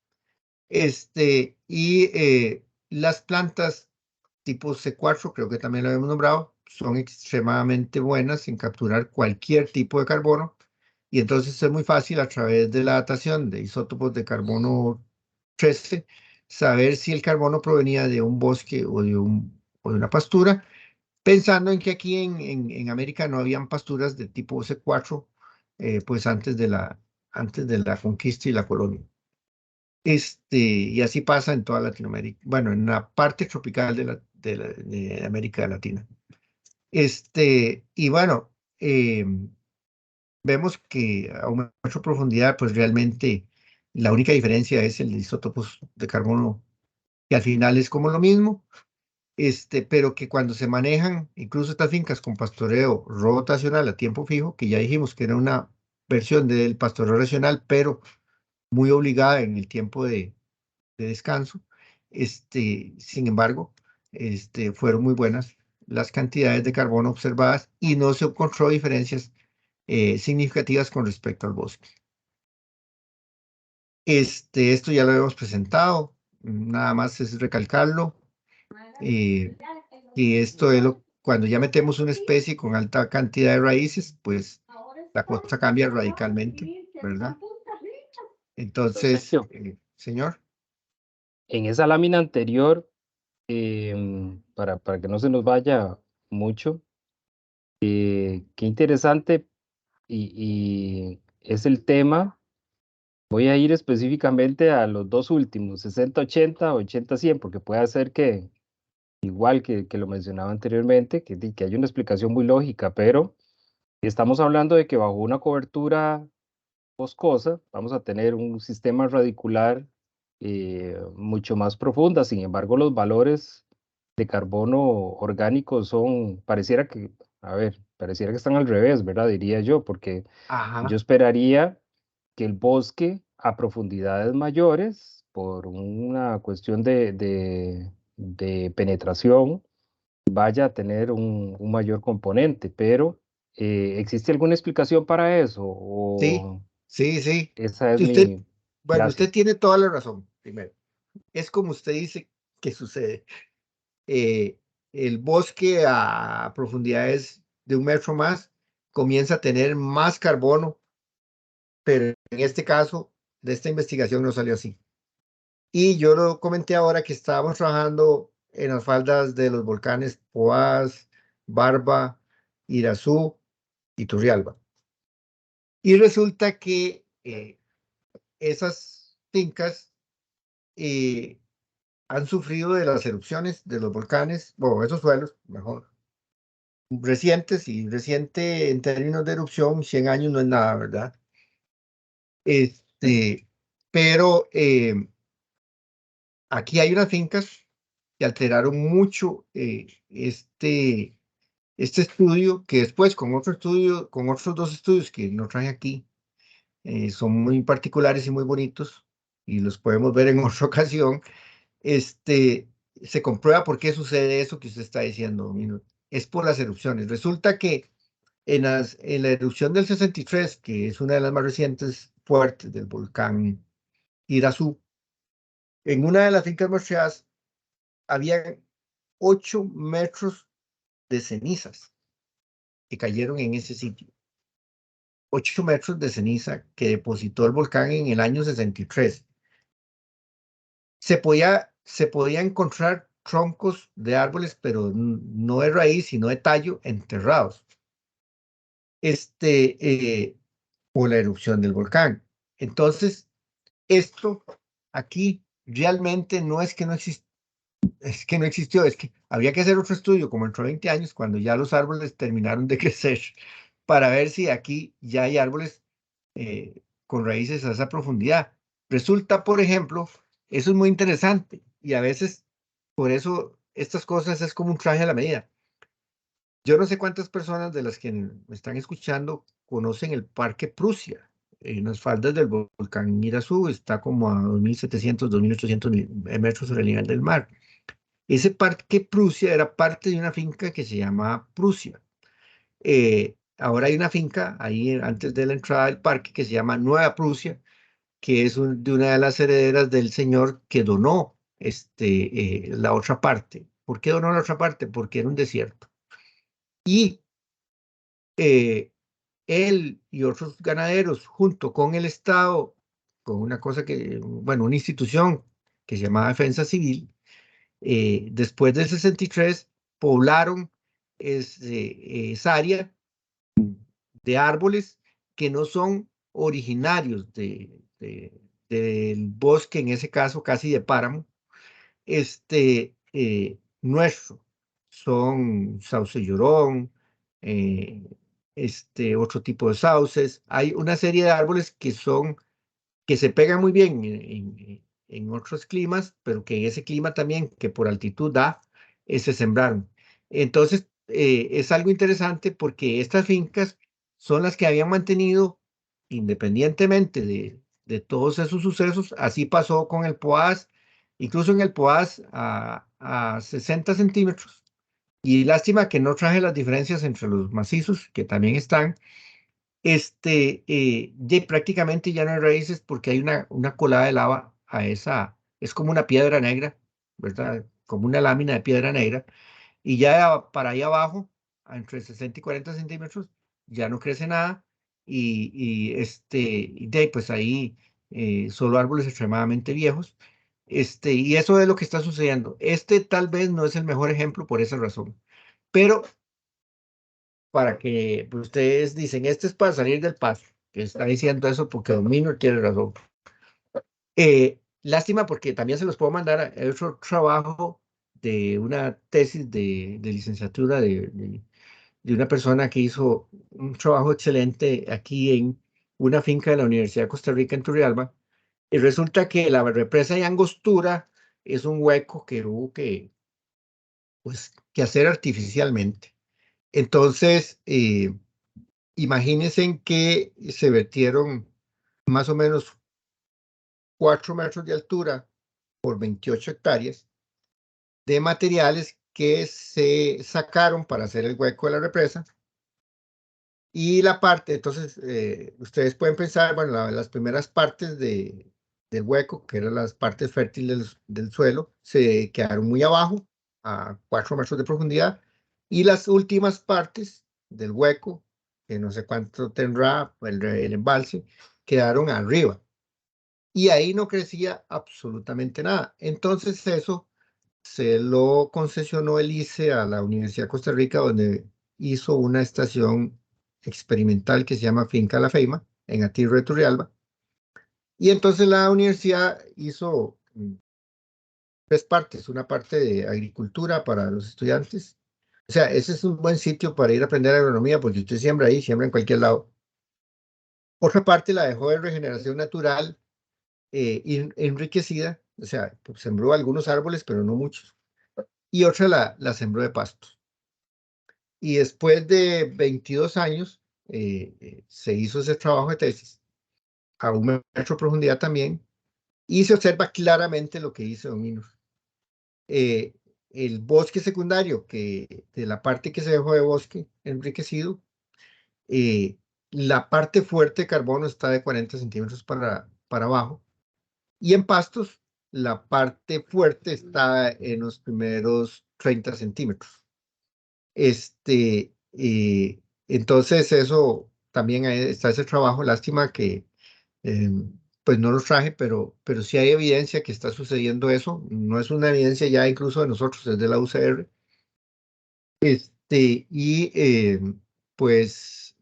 Las plantas tipo C4, creo que también lo habíamos nombrado, son extremadamente buenas en capturar cualquier tipo de carbono, y entonces es muy fácil, a través de la datación de isótopos de carbono 13, saber si el carbono provenía de un bosque o de una pastura, pensando en que aquí en América no habían pasturas de tipo C4, pues antes de la conquista y la colonia. Y así pasa en toda Latinoamérica, bueno, en la parte tropical de América Latina. Y bueno, vemos que a una mayor profundidad, pues realmente la única diferencia es el de isótopos de carbono, que al final es como lo mismo, pero que cuando se manejan incluso estas fincas con pastoreo rotacional a tiempo fijo, que ya dijimos que era una versión del pastoreo racional, pero muy obligada en el tiempo de descanso. Sin embargo, fueron muy buenas las cantidades de carbono observadas, y no se encontró diferencias significativas con respecto al bosque. Esto ya lo habíamos presentado, nada más es recalcarlo, y esto es cuando ya metemos una especie con alta cantidad de raíces, pues la cosa cambia radicalmente, ¿verdad? Entonces,
Sergio,
señor.
en esa lámina anterior, para que no se nos vaya mucho, qué interesante y es el tema. Voy a ir específicamente a los dos últimos, 60-80, 80-100, porque puede ser que, igual que lo mencionaba anteriormente, que hay una explicación muy lógica, pero estamos hablando de que bajo una cobertura boscosa vamos a tener un sistema radicular mucho más profunda. Sin embargo, los valores de carbono orgánico pareciera que están al revés, ¿verdad? Diría yo, porque yo
Ajá.
esperaría que el bosque a profundidades mayores, por una cuestión de penetración, vaya a tener un mayor componente, pero ¿existe alguna explicación para eso?
Sí,
O
sí, sí.
esa es
Si usted,
mi...
bueno, usted
Gracias.
tiene toda la razón, primero. Es como usted dice que sucede. Eh, el bosque a profundidades de 1 metro más comienza a tener más carbono, pero en este caso de esta investigación no salió así. Y yo lo comenté ahora que estábamos trabajando en las faldas de los volcanes Poás, Barba, Irazú y Turrialba. Y resulta que esas fincas eh, han sufrido de las erupciones de los volcanes, bueno, esos suelos, mejor, recientes, y reciente en términos de erupción, 100 años no es nada, ¿verdad? Este, pero aquí hay unas fincas que alteraron mucho este estudio, que después con otro estudio, con otros dos estudios que no traje aquí, son muy particulares y muy bonitos, y los podemos ver en otra ocasión. este, Se comprueba por qué sucede eso que usted está diciendo, Mino. Es por las erupciones. Resulta que en la erupción del 63, que es una de las más recientes fuertes del volcán Irazú, en una de las fincas muestreadas había 8 metros de cenizas que cayeron en ese sitio. 8 metros de ceniza que depositó el volcán en el año 63. Se podía encontrar troncos de árboles, pero no de raíz, sino de tallo, enterrados. Eh, por la erupción del volcán. Entonces, esto aquí realmente no es que no existe, es que no existió, es que había que hacer otro estudio como entre 20 años cuando ya los árboles terminaron de crecer para ver si aquí ya hay árboles con raíces a esa profundidad. Resulta, por ejemplo, eso es muy interesante y a veces por eso estas cosas es como un traje a la medida. Yo no sé cuántas personas de las que me están escuchando conocen el Parque Prusia. En las faldas del volcán Irazú está como a 2.700, 2.800 metros sobre el nivel del mar. Ese Parque Prusia era parte de una finca que se llama Prusia. Ahora hay una finca ahí antes de la entrada del parque que se llama Nueva Prusia, que es de una de las herederas del señor que donó la otra parte. ¿Por qué donó la otra parte? Porque era un desierto. Y eh, él y otros ganaderos, junto con el Estado, con una cosa que, bueno, una institución que se llamaba Defensa Civil, después del 63 poblaron esa área de árboles que no son originarios del bosque, en ese caso casi de páramo, nuestro. Son sauce llorón, eh, otro tipo de sauces. Hay una serie de árboles que se pegan muy bien en otros climas, pero que en ese clima también, que por altitud da, se sembraron. Entonces, es algo interesante porque estas fincas son las que habían mantenido, independientemente de todos esos sucesos. Así pasó con el Poás, incluso en el Poás a 60 centímetros. Y lástima que no traje las diferencias entre los macizos, que también están, prácticamente ya no hay raíces porque hay una colada de lava es como una piedra negra, ¿verdad? Como una lámina de piedra negra, y ya para ahí abajo, entre 60 y 40 centímetros, ya no crece nada, y de ahí, pues ahí solo árboles extremadamente viejos, y eso es lo que está sucediendo. Tal vez no es el mejor ejemplo por esa razón, pero para que pues, ustedes dicen, este es para salir del paso, que está diciendo eso porque Don Minor tiene razón. Lástima porque también se los puedo mandar a otro trabajo de una tesis de licenciatura de una persona que hizo un trabajo excelente aquí en una finca de la Universidad de Costa Rica en Turrialba, y resulta que la represa de Angostura es un hueco que hubo que hacer artificialmente. Entonces, imagínense en que se vertieron más o menos 4 metros de altura por 28 hectáreas de materiales que se sacaron para hacer el hueco de la represa. Y la parte, entonces, ustedes pueden pensar, bueno, las primeras partes del hueco, que eran las partes fértiles del suelo, se quedaron muy abajo, a 4 metros de profundidad, y las últimas partes del hueco, que no sé cuánto tendrá el embalse, quedaron arriba. Y ahí no crecía absolutamente nada. Entonces eso se lo concesionó el ICE a la Universidad de Costa Rica, donde hizo una estación experimental que se llama Finca La Feima, en Atirre de Turrialba. Y entonces la universidad hizo 3 partes, una parte de agricultura para los estudiantes. O sea, ese es un buen sitio para ir a aprender agronomía, porque usted siembra ahí, siembra en cualquier lado. Otra parte la dejó de regeneración natural enriquecida, o sea, pues, sembró algunos árboles, pero no muchos, y otra la sembró de pastos. Y después de 22 años se hizo ese trabajo de tesis, a 1 metro de profundidad también, y se observa claramente lo que dice Don Minos. Eh, el bosque secundario, que de la parte que se dejó de bosque enriquecido, eh, la parte fuerte de carbono está de 40 centímetros para abajo, y en pastos la parte fuerte está en los primeros 30 centímetros. Entonces eso también está ese trabajo. Lástima que eh, pues no lo traje, pero sí hay evidencia que está sucediendo eso. No es una evidencia ya incluso de nosotros, es de la UCR. Y pues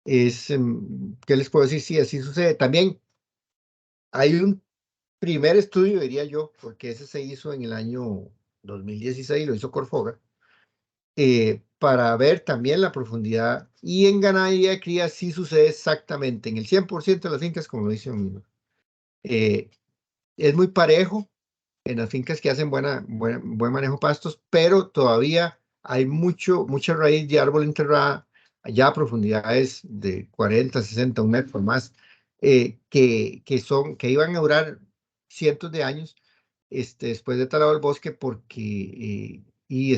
¿qué les puedo decir? Sí, así sucede. También hay un primer estudio, diría yo, porque ese se hizo en el año 2016, lo hizo Corfoga, para ver también la profundidad. Y en ganadería de cría sí sucede exactamente en el 100% de las fincas, como dice un es muy parejo en las fincas que hacen buen manejo de pastos, pero todavía hay mucha raíz de árbol enterrada, allá a profundidades de 40, 60, 1 metro más, que iban a durar cientos de años después de talado el bosque y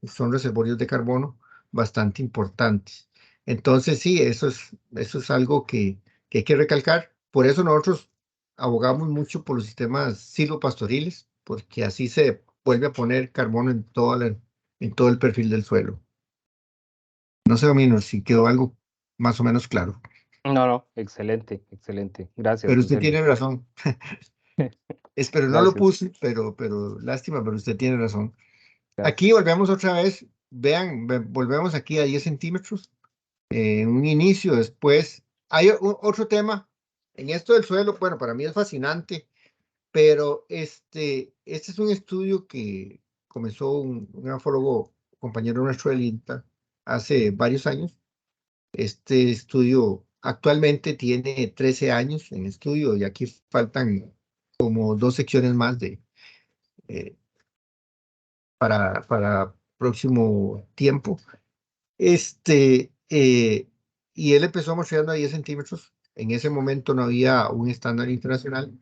son reservorios de carbono bastante importantes. Entonces, sí, eso es algo que hay que recalcar. Por eso nosotros abogamos mucho por los sistemas silvopastoriles, porque así se vuelve a poner carbono en todo el perfil del suelo. No sé, Domino, si quedó algo más o menos claro.
No, no, excelente, excelente. Gracias,
Pero usted
José Luis.
tiene razón. Espero no lo
Gracias,
puse, pero lástima, pero usted tiene razón. Aquí
gracias.
volvemos otra vez. Vean, volvemos aquí a 10 centímetros. Un inicio, después. Hay otro tema. En esto del suelo, bueno, para mí es fascinante. Pero este es un estudio que comenzó un grafólogo, compañero nuestro del INTA, hace varios años. Este estudio actualmente tiene 13 años en estudio y aquí faltan como 2 secciones más eh, para próximo tiempo. Y él empezó mostrando a 10 centímetros. En ese momento no había un estándar internacional.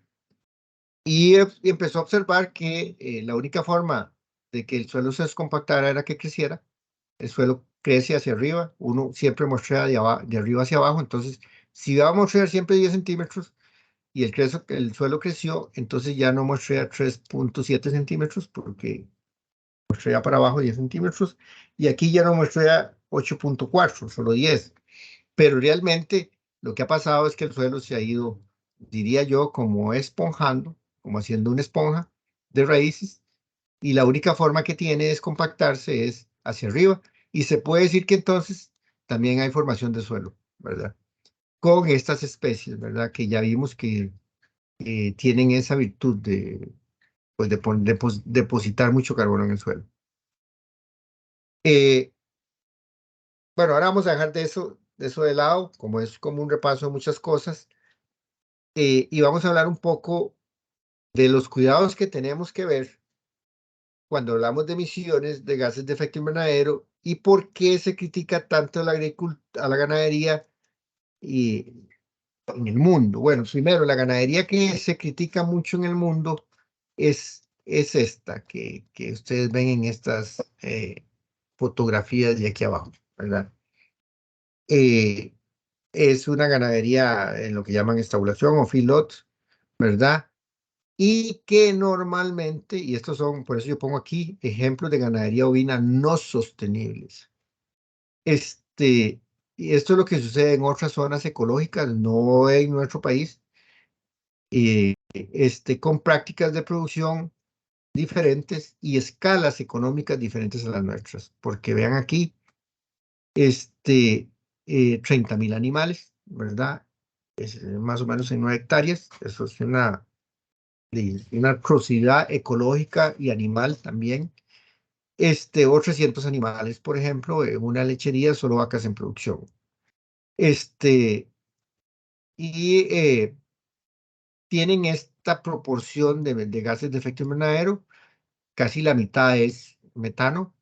Y empezó a observar que la única forma de que el suelo se descompactara era que creciera. El suelo crece hacia arriba, uno siempre muestra de arriba hacia abajo. Entonces, si va a mostrar siempre 10 centímetros y el suelo creció, entonces ya no muestra 3,7 centímetros porque muestra para abajo 10 centímetros. Y aquí ya no muestra 8,4, solo 10. Pero realmente lo que ha pasado es que el suelo se ha ido, diría yo, como esponjando, como haciendo una esponja de raíces, y la única forma que tiene de compactarse es hacia arriba. Y se puede decir que entonces también hay formación de suelo, ¿verdad? Con estas especies, ¿verdad? Que ya vimos que tienen esa virtud pues, depositar mucho carbono en el suelo. Eh, bueno, ahora vamos a dejar de eso de lado, como es como un repaso de muchas cosas. Y vamos a hablar un poco de los cuidados que tenemos que ver cuando hablamos de emisiones de gases de efecto invernadero y por qué se critica tanto a la ganadería y en el mundo. Bueno, primero, la ganadería que se critica mucho en el mundo es esta que ustedes ven en estas fotografías de aquí abajo, ¿verdad? Eh, es una ganadería en lo que llaman estabulación o feedlot, ¿verdad? Y que normalmente, y estos son, por eso yo pongo aquí ejemplos de ganadería ovina no sostenibles. Este, y esto es lo que sucede en otras zonas ecológicas, no en nuestro país, con prácticas de producción diferentes y escalas económicas diferentes a las nuestras. Porque vean aquí, 30,000 animales, ¿verdad? Es más o menos en 9 hectáreas. Eso es una atrocidad ecológica y animal también. O 300 animales, por ejemplo, en una lechería, solo vacas en producción. Este, y tienen esta proporción de gases de efecto invernadero, casi la mitad es metano.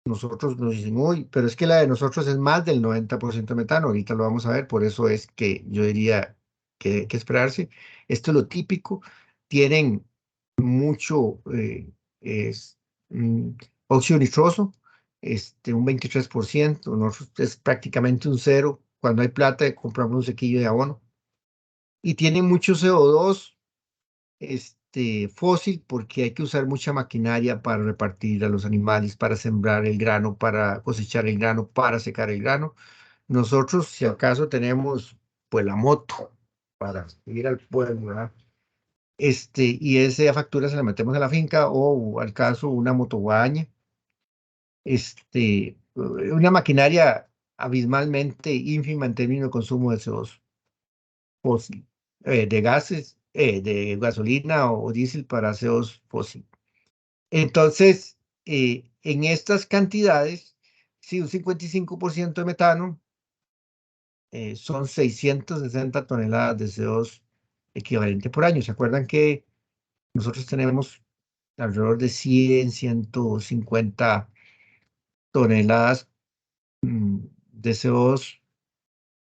Nosotros nos dicen, uy, pero es que la de nosotros es más del 90% metano, ahorita lo vamos a ver, por eso es que yo diría que hay que esperarse. Esto es lo típico, tienen mucho es, mm, óxido nitroso, un 23%, nosotros es prácticamente un cero. Cuando hay plata, compramos un sequillo de abono. Y tienen mucho CO2 fósil porque hay que usar mucha maquinaria para repartir a los animales, para sembrar el grano, para cosechar el grano, para secar el grano. Nosotros, si acaso, tenemos pues la moto para ir al pueblo, ¿verdad? Y esa factura se la metemos a la finca o al caso una motoguaña, una maquinaria abismalmente ínfima en términos de consumo de CO2 fósil, de gases, de gasolina o diésel para CO2 fósil. Entonces, en estas cantidades, si un 55% de metano son 660 toneladas de CO2 equivalente por año. ¿Se acuerdan que nosotros tenemos alrededor de 100, 150 toneladas de CO2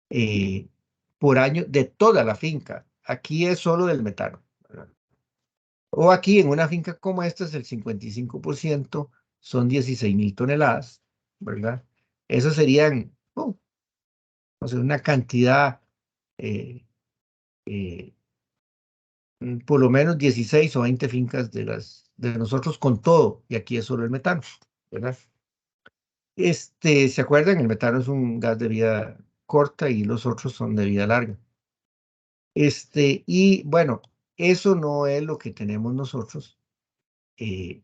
eh, por año de toda la finca? Aquí es solo del metano, ¿verdad? O aquí en una finca como esta es el 55%, son 16.000 toneladas, ¿verdad? Eso serían, o sea, una cantidad, eh, eh, por lo menos 16 o 20 fincas de nosotros con todo, y aquí es solo el metano, ¿verdad? ¿Se acuerdan? El metano es un gas de vida corta y los otros son de vida larga. Y bueno, eso no es lo que tenemos nosotros. eh,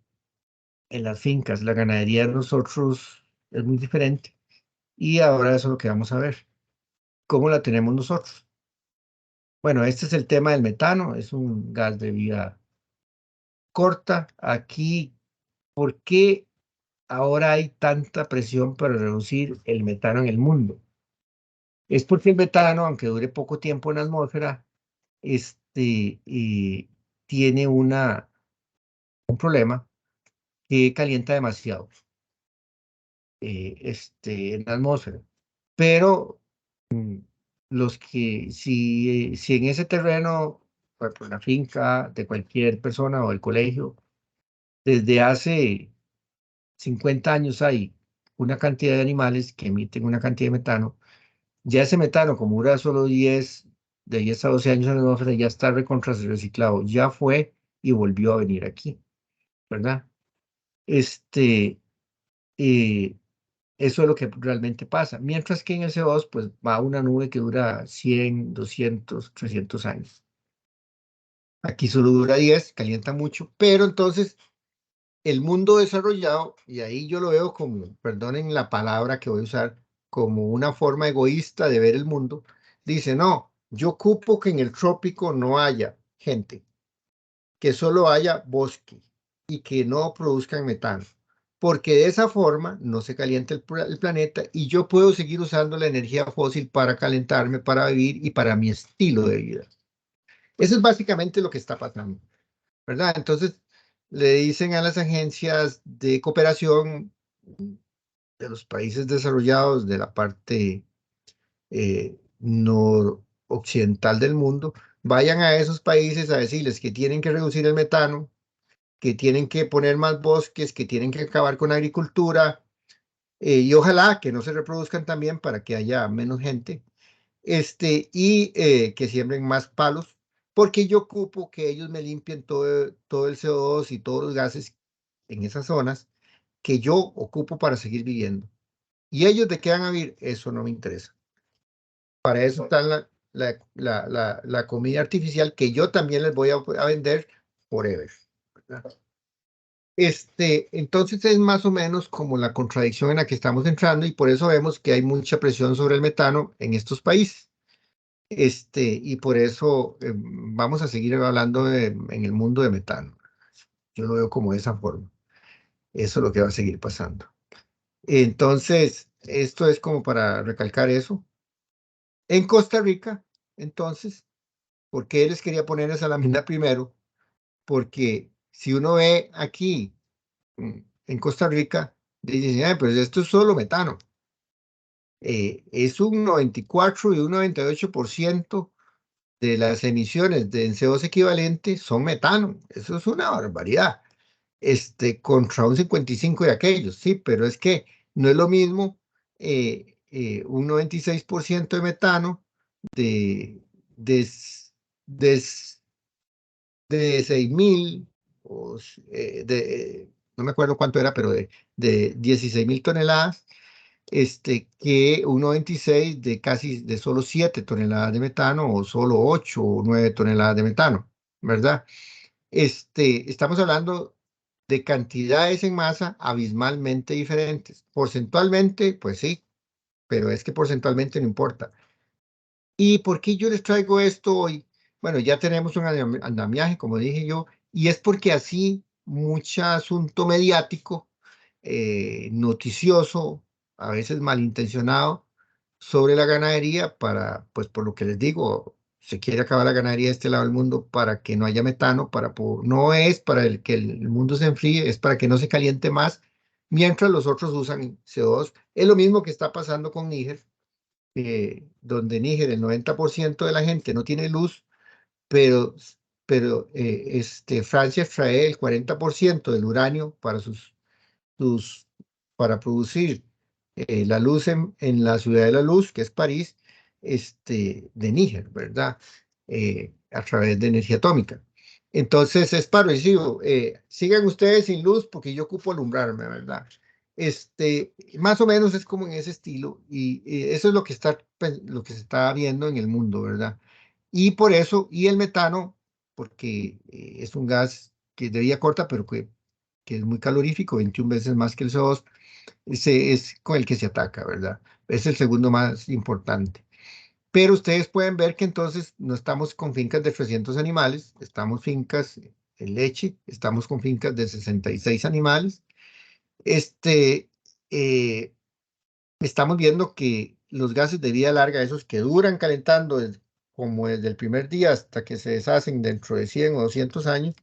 en las fincas. La ganadería de nosotros es muy diferente. Y ahora eso es lo que vamos a ver. ¿Cómo la tenemos nosotros? Bueno, este es el tema del metano. Es un gas de vida corta. Aquí, ¿por qué ahora hay tanta presión para reducir el metano en el mundo? Es porque el metano, aunque dure poco tiempo en la atmósfera, tiene un problema que calienta demasiado en la atmósfera. Pero si en ese terreno, por la finca de cualquier persona o el colegio, desde hace 50 años hay una cantidad de animales que emiten una cantidad de metano, ya ese metano, como dura solo de 10 a 12 años en la atmósfera, ya está recontra reciclado, ya fue y volvió a venir aquí, ¿verdad? Este, eh, Eso es lo que realmente pasa. Mientras que en el CO2, pues va una nube que dura 100, 200, 300 años. Aquí solo dura 10, calienta mucho, pero entonces el mundo desarrollado, y ahí yo lo veo como, perdonen la palabra que voy a usar, como una forma egoísta de ver el mundo, dice, no, yo ocupo que en el trópico no haya gente, que solo haya bosque y que no produzcan metano, porque de esa forma no se calienta el planeta y yo puedo seguir usando la energía fósil para calentarme, para vivir y para mi estilo de vida. Eso es básicamente lo que está pasando, ¿verdad? Entonces, le dicen a las agencias de cooperación de los países desarrollados de la parte noroccidental del mundo, vayan a esos países a decirles que tienen que reducir el metano, que tienen que poner más bosques, que tienen que acabar con la agricultura, y ojalá que no se reproduzcan también para que haya menos gente, y que siembren más palos, porque yo ocupo que ellos me limpien todo el CO2 y todos los gases en esas zonas que yo ocupo para seguir viviendo. Y ellos de qué van a vivir, eso no me interesa. Para eso está la comida artificial que yo también les voy a vender forever, ¿verdad? Entonces es más o menos como la contradicción en la que estamos entrando y por eso vemos que hay mucha presión sobre el metano en estos países. Y por eso vamos a seguir hablando en el mundo de metano. Yo lo veo como de esa forma. Eso es lo que va a seguir pasando. Entonces, esto es como para recalcar eso. En Costa Rica, entonces, ¿por qué les quería poner esa lámina primero? Porque si uno ve aquí en Costa Rica, dicen, "Ay, pero esto es solo metano". Es un 94 y un 98% de las emisiones de CO2 equivalente son metano. Eso es una barbaridad. Contra un 55 de aquellos, sí, pero es que no es lo mismo un 96% de metano de, de, de, de 6.000, no me acuerdo cuánto era, pero de 16.000 toneladas, que un 96 de casi de solo 7 toneladas de metano o solo 8 o 9 toneladas de metano, ¿verdad? Estamos hablando de cantidades en masa abismalmente diferentes. Porcentualmente, pues sí, pero es que porcentualmente no importa. ¿Y por qué yo les traigo esto hoy? Bueno, ya tenemos un andamiaje, como dije yo, y es porque así mucho asunto mediático, noticioso, a veces malintencionado, sobre la ganadería para, pues por lo que les digo, se quiere acabar la ganadería de este lado del mundo para que no haya metano, no es para que el mundo se enfríe, es para que no se caliente más, mientras los otros usan CO2. Es lo mismo que está pasando con Níger, donde Níger el 90% de la gente no tiene luz, pero, pero Francia extrae el 40% del uranio para sus, para producir la luz en la ciudad de la luz, que es París, de Níger, ¿verdad? A través de energía atómica. Entonces es parecido. Sigan ustedes sin luz porque yo ocupo alumbrarme, ¿verdad? Más o menos es como en ese estilo y eso es lo que se está viendo en el mundo, ¿verdad? Y por eso, y el metano, porque es un gas que es de vía corta, pero que es muy calorífico, 21 veces más que el CO2, ese es con el que se ataca, ¿verdad? Es el segundo más importante. Pero ustedes pueden ver que entonces no estamos con fincas de 300 animales, estamos fincas en leche, estamos con fincas de 66 animales. Este, eh, Estamos viendo que los gases de vida larga, esos que duran calentando como desde el primer día hasta que se deshacen dentro de 100 o 200 años,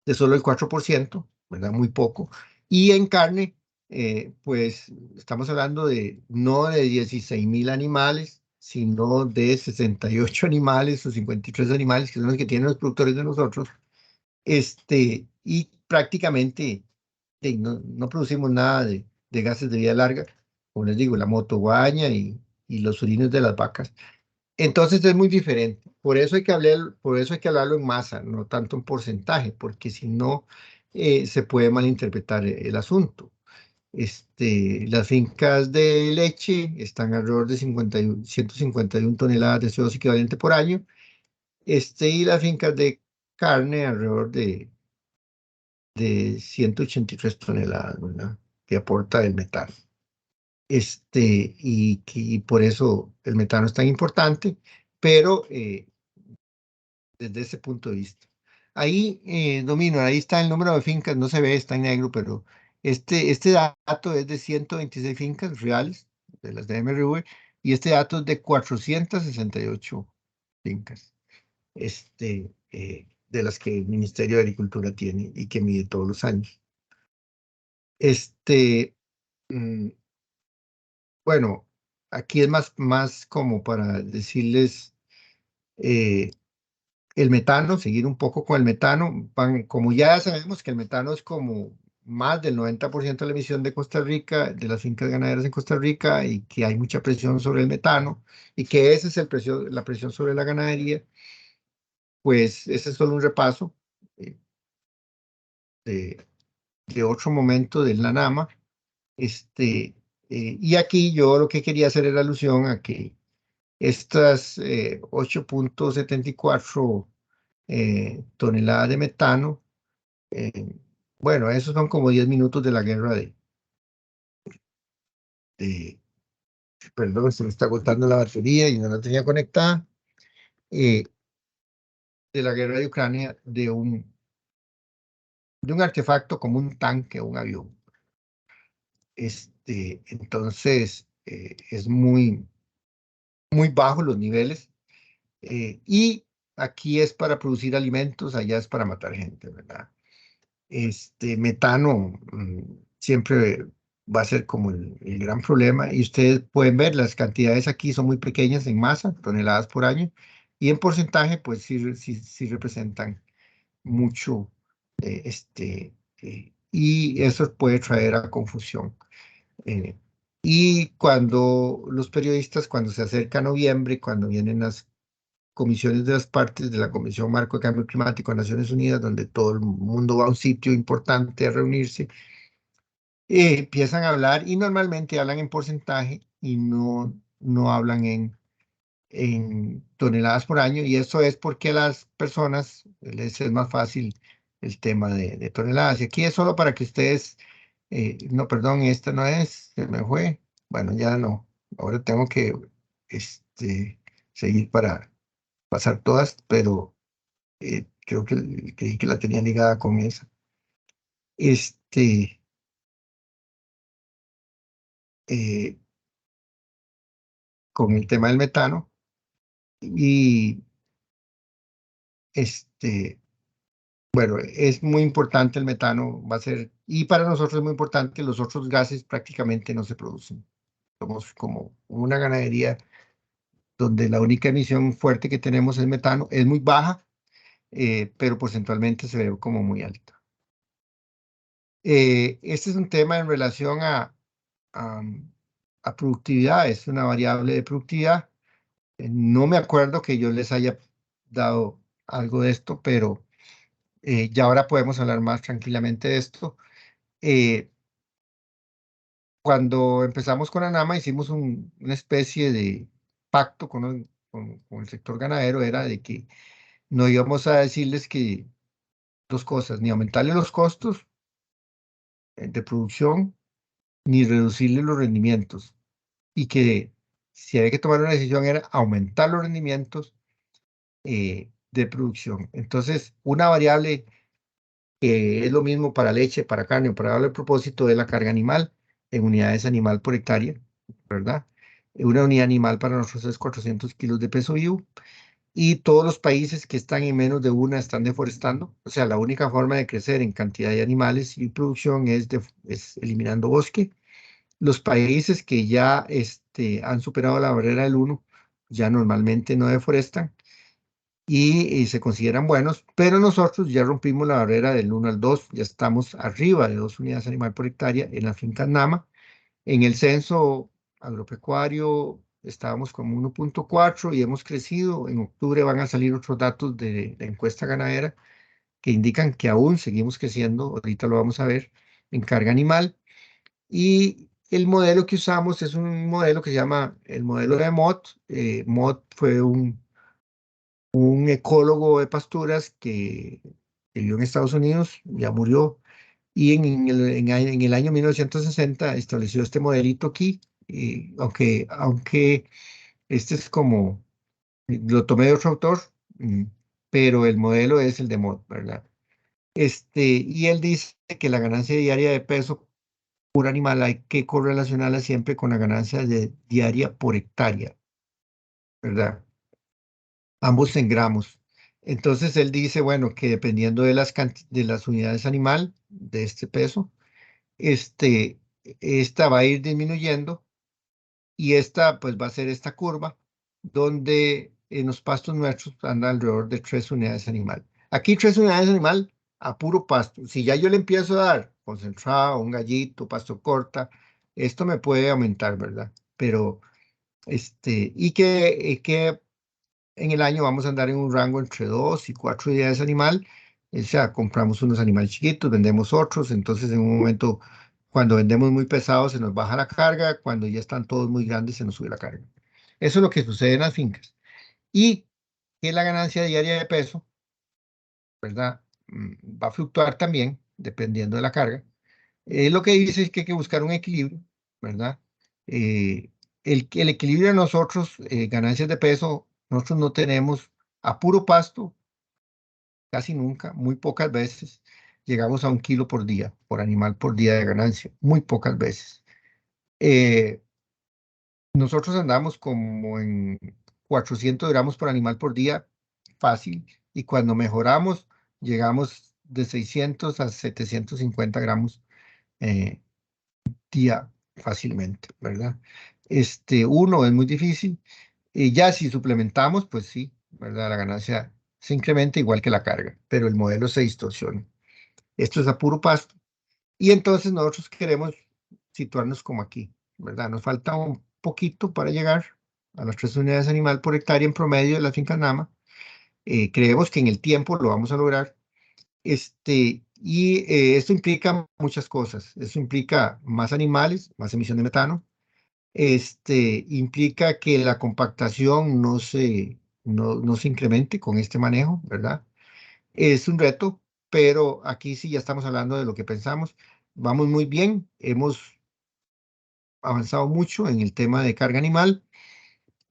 de solo el 4%, ¿verdad? Muy poco. Y en carne, pues estamos hablando de no de 16.000 animales, sino de 68 animales o 53 animales, que son los que tienen los productores de nosotros. Y prácticamente no producimos nada de gases de vida larga, como les digo, la motoguaña y los orinos de las vacas. Entonces es muy diferente. Por eso hay que hablarlo en masa, no tanto en porcentaje, porque si no se puede malinterpretar el asunto. Las fincas de leche están alrededor de 151 toneladas de CO2 equivalente por año, y las fincas de carne alrededor de 183 toneladas, ¿verdad? Que aporta el metano. Y por eso el metano es tan importante, pero desde ese punto de vista. Ahí, Domino, ahí está el número de fincas, no se ve, está en negro, pero este dato es de 126 fincas reales, de las de MRV, y este dato es de 468 fincas, de las que el Ministerio de Agricultura tiene y que mide todos los años. Este, mm, bueno, aquí es más como para decirles eh, el metano, seguir un poco con el metano. Como ya sabemos que el metano es como más del 90% de la emisión de Costa Rica, de las fincas ganaderas en Costa Rica, y que hay mucha presión sobre el metano, y que esa es la presión sobre la ganadería, pues ese es solo un repaso eh, de, de otro momento del NANAMA. Y aquí yo lo que quería hacer era alusión a que estas 8,74 toneladas de metano, eh, bueno, esos son como 10 minutos de la guerra de- perdón, se me está agotando la batería y no la tenía conectada, eh, de la guerra de Ucrania, de un artefacto como un tanque o un avión. Entonces, es muy muy bajos los niveles. Y aquí es para producir alimentos, allá es para matar gente, ¿verdad? Metano siempre va a ser como el gran problema. Y ustedes pueden ver, las cantidades aquí son muy pequeñas en masa, toneladas por año, y en porcentaje, pues sí representan mucho, y eso puede traer a confusión. Eh, y cuando los periodistas, cuando se acerca noviembre, cuando vienen las comisiones de las partes de la Comisión Marco de Cambio Climático de Naciones Unidas, donde todo el mundo va a un sitio importante a reunirse, empiezan a hablar y normalmente hablan en porcentaje y no hablan en toneladas por año, y eso es porque a las personas les es más fácil el tema de toneladas. Y aquí es solo para que ustedes, no, perdón, esta no es, se me fue. Bueno, ya no. Ahora tengo que este, seguir para pasar todas, pero creo que creí que la tenía ligada con esa. Este, eh, con el tema del metano y bueno, es muy importante el metano, va a ser, y para nosotros es muy importante, los otros gases prácticamente no se producen. Somos como una ganadería donde la única emisión fuerte que tenemos es metano, es muy baja, pero porcentualmente se ve como muy alta. Este es un tema en relación a, a productividad, es una variable de productividad. No me acuerdo que yo les haya dado algo de esto, pero ya ahora podemos hablar más tranquilamente de esto. Eh, Cuando empezamos con ANAMA hicimos una especie de pacto con el sector ganadero, era de que no íbamos a decirles que dos cosas, ni aumentarle los costos de producción, ni reducirle los rendimientos, y que si había que tomar una decisión era aumentar los rendimientos de producción. Entonces, una variable que es lo mismo para leche, para carne o para darle el propósito de la carga animal en unidades animal por hectárea, ¿verdad? Una unidad animal para nosotros es 400 kilos de peso vivo, y todos los países que están en menos de una están deforestando. O sea, la única forma de crecer en cantidad de animales y producción es eliminando bosque. Los países que ya han superado la barrera del uno ya normalmente no deforestan y se consideran buenos, pero nosotros ya rompimos la barrera del 1 al 2, ya estamos arriba de 2 unidades animal por hectárea en las fincas NAMA. En el censo agropecuario estábamos como 1.4 y hemos crecido. En octubre van a salir otros datos de la encuesta ganadera que indican que aún seguimos creciendo, ahorita lo vamos a ver, en carga animal. Y el modelo que usamos es un modelo que se llama el modelo de Mott. Mott fue un ecólogo de pasturas que vivió en Estados Unidos, ya murió, y en el año 1960 estableció este modelito aquí, aunque este es como, lo tomé de otro autor, mm, pero el modelo es el de Mott, ¿verdad? Y él dice que la ganancia diaria de peso por animal hay que correlacionarla siempre con la ganancia diaria por hectárea, ¿verdad? Ambos en gramos. Entonces él dice, bueno, que dependiendo de las unidades animal, de este peso, esta va a ir disminuyendo, y esta pues va a ser esta curva donde en los pastos nuestros anda alrededor de 3 unidades animal. Aquí 3 unidades animal a puro pasto. Si ya yo le empiezo a dar concentrado, un gallito, pasto corta, esto me puede aumentar, ¿verdad? Pero, que en el año vamos a andar en un rango entre 2 y 4 unidades animal. O sea, compramos unos animales chiquitos, vendemos otros, entonces en un momento, cuando vendemos muy pesados, se nos baja la carga, cuando ya están todos muy grandes, se nos sube la carga. Eso es lo que sucede en las fincas. Y que la ganancia diaria de peso, ¿verdad? Va a fluctuar también, dependiendo de la carga. Lo que dice es que hay que buscar un equilibrio, ¿verdad? Eh, el equilibrio de nosotros, ganancias de peso, nosotros no tenemos a puro pasto, casi nunca, muy pocas veces. Llegamos a 1 kilo por día, por animal por día de ganancia, muy pocas veces. Eh, Nosotros andamos como en 400 gramos por animal por día, fácil, y cuando mejoramos, llegamos de 600 a 750 gramos eh, día fácilmente, ¿verdad? Uno es muy difícil, y ya si suplementamos, pues sí, ¿verdad? La ganancia se incrementa igual que la carga, pero el modelo se distorsiona. Esto es a puro pasto. Y entonces nosotros queremos situarnos como aquí, ¿verdad? Nos falta un poquito para llegar a las 3 unidades animal por hectárea en promedio de la finca Nama. Creemos que en el tiempo lo vamos a lograr. Esto implica muchas cosas. Esto implica más animales, más emisión de metano. Implica que la compactación no se incremente con este manejo, ¿verdad? Es un reto, pero aquí sí ya estamos hablando de lo que pensamos. Vamos muy bien, hemos avanzado mucho en el tema de carga animal.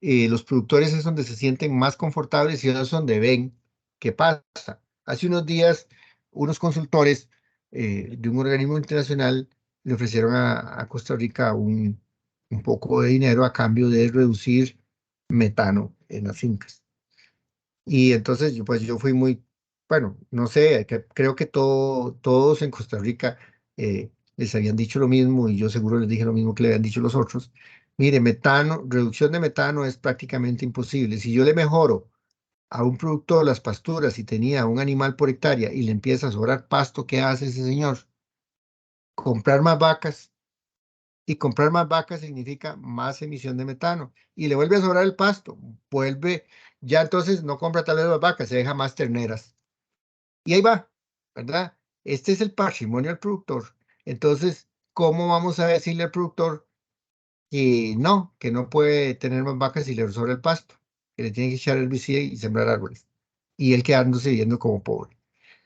Los productores es donde se sienten más confortables y es donde ven qué pasa. Hace unos días, unos consultores de un organismo internacional le ofrecieron a Costa Rica un poco de dinero a cambio de reducir metano en las fincas. Y entonces pues yo fui muy, bueno, no sé, creo que todos en Costa Rica les habían dicho lo mismo y yo seguro les dije lo mismo que le habían dicho los otros. Mire, metano, reducción de metano es prácticamente imposible. Si yo le mejoro a un productor las pasturas y tenía un animal por hectárea y le empieza a sobrar pasto, ¿qué hace ese señor? Comprar más vacas, y comprar más vacas significa más emisión de metano. Y le vuelve a sobrar el pasto, vuelve, ya entonces no compra tal vez más vacas, se deja más terneras. Y ahí va, ¿verdad? Este es el patrimonio del productor. Entonces, ¿cómo vamos a decirle al productor que no puede tener más vacas si le sobra el pasto? Que le tiene que echar herbicida y sembrar árboles. Y él quedándose viviendo como pobre.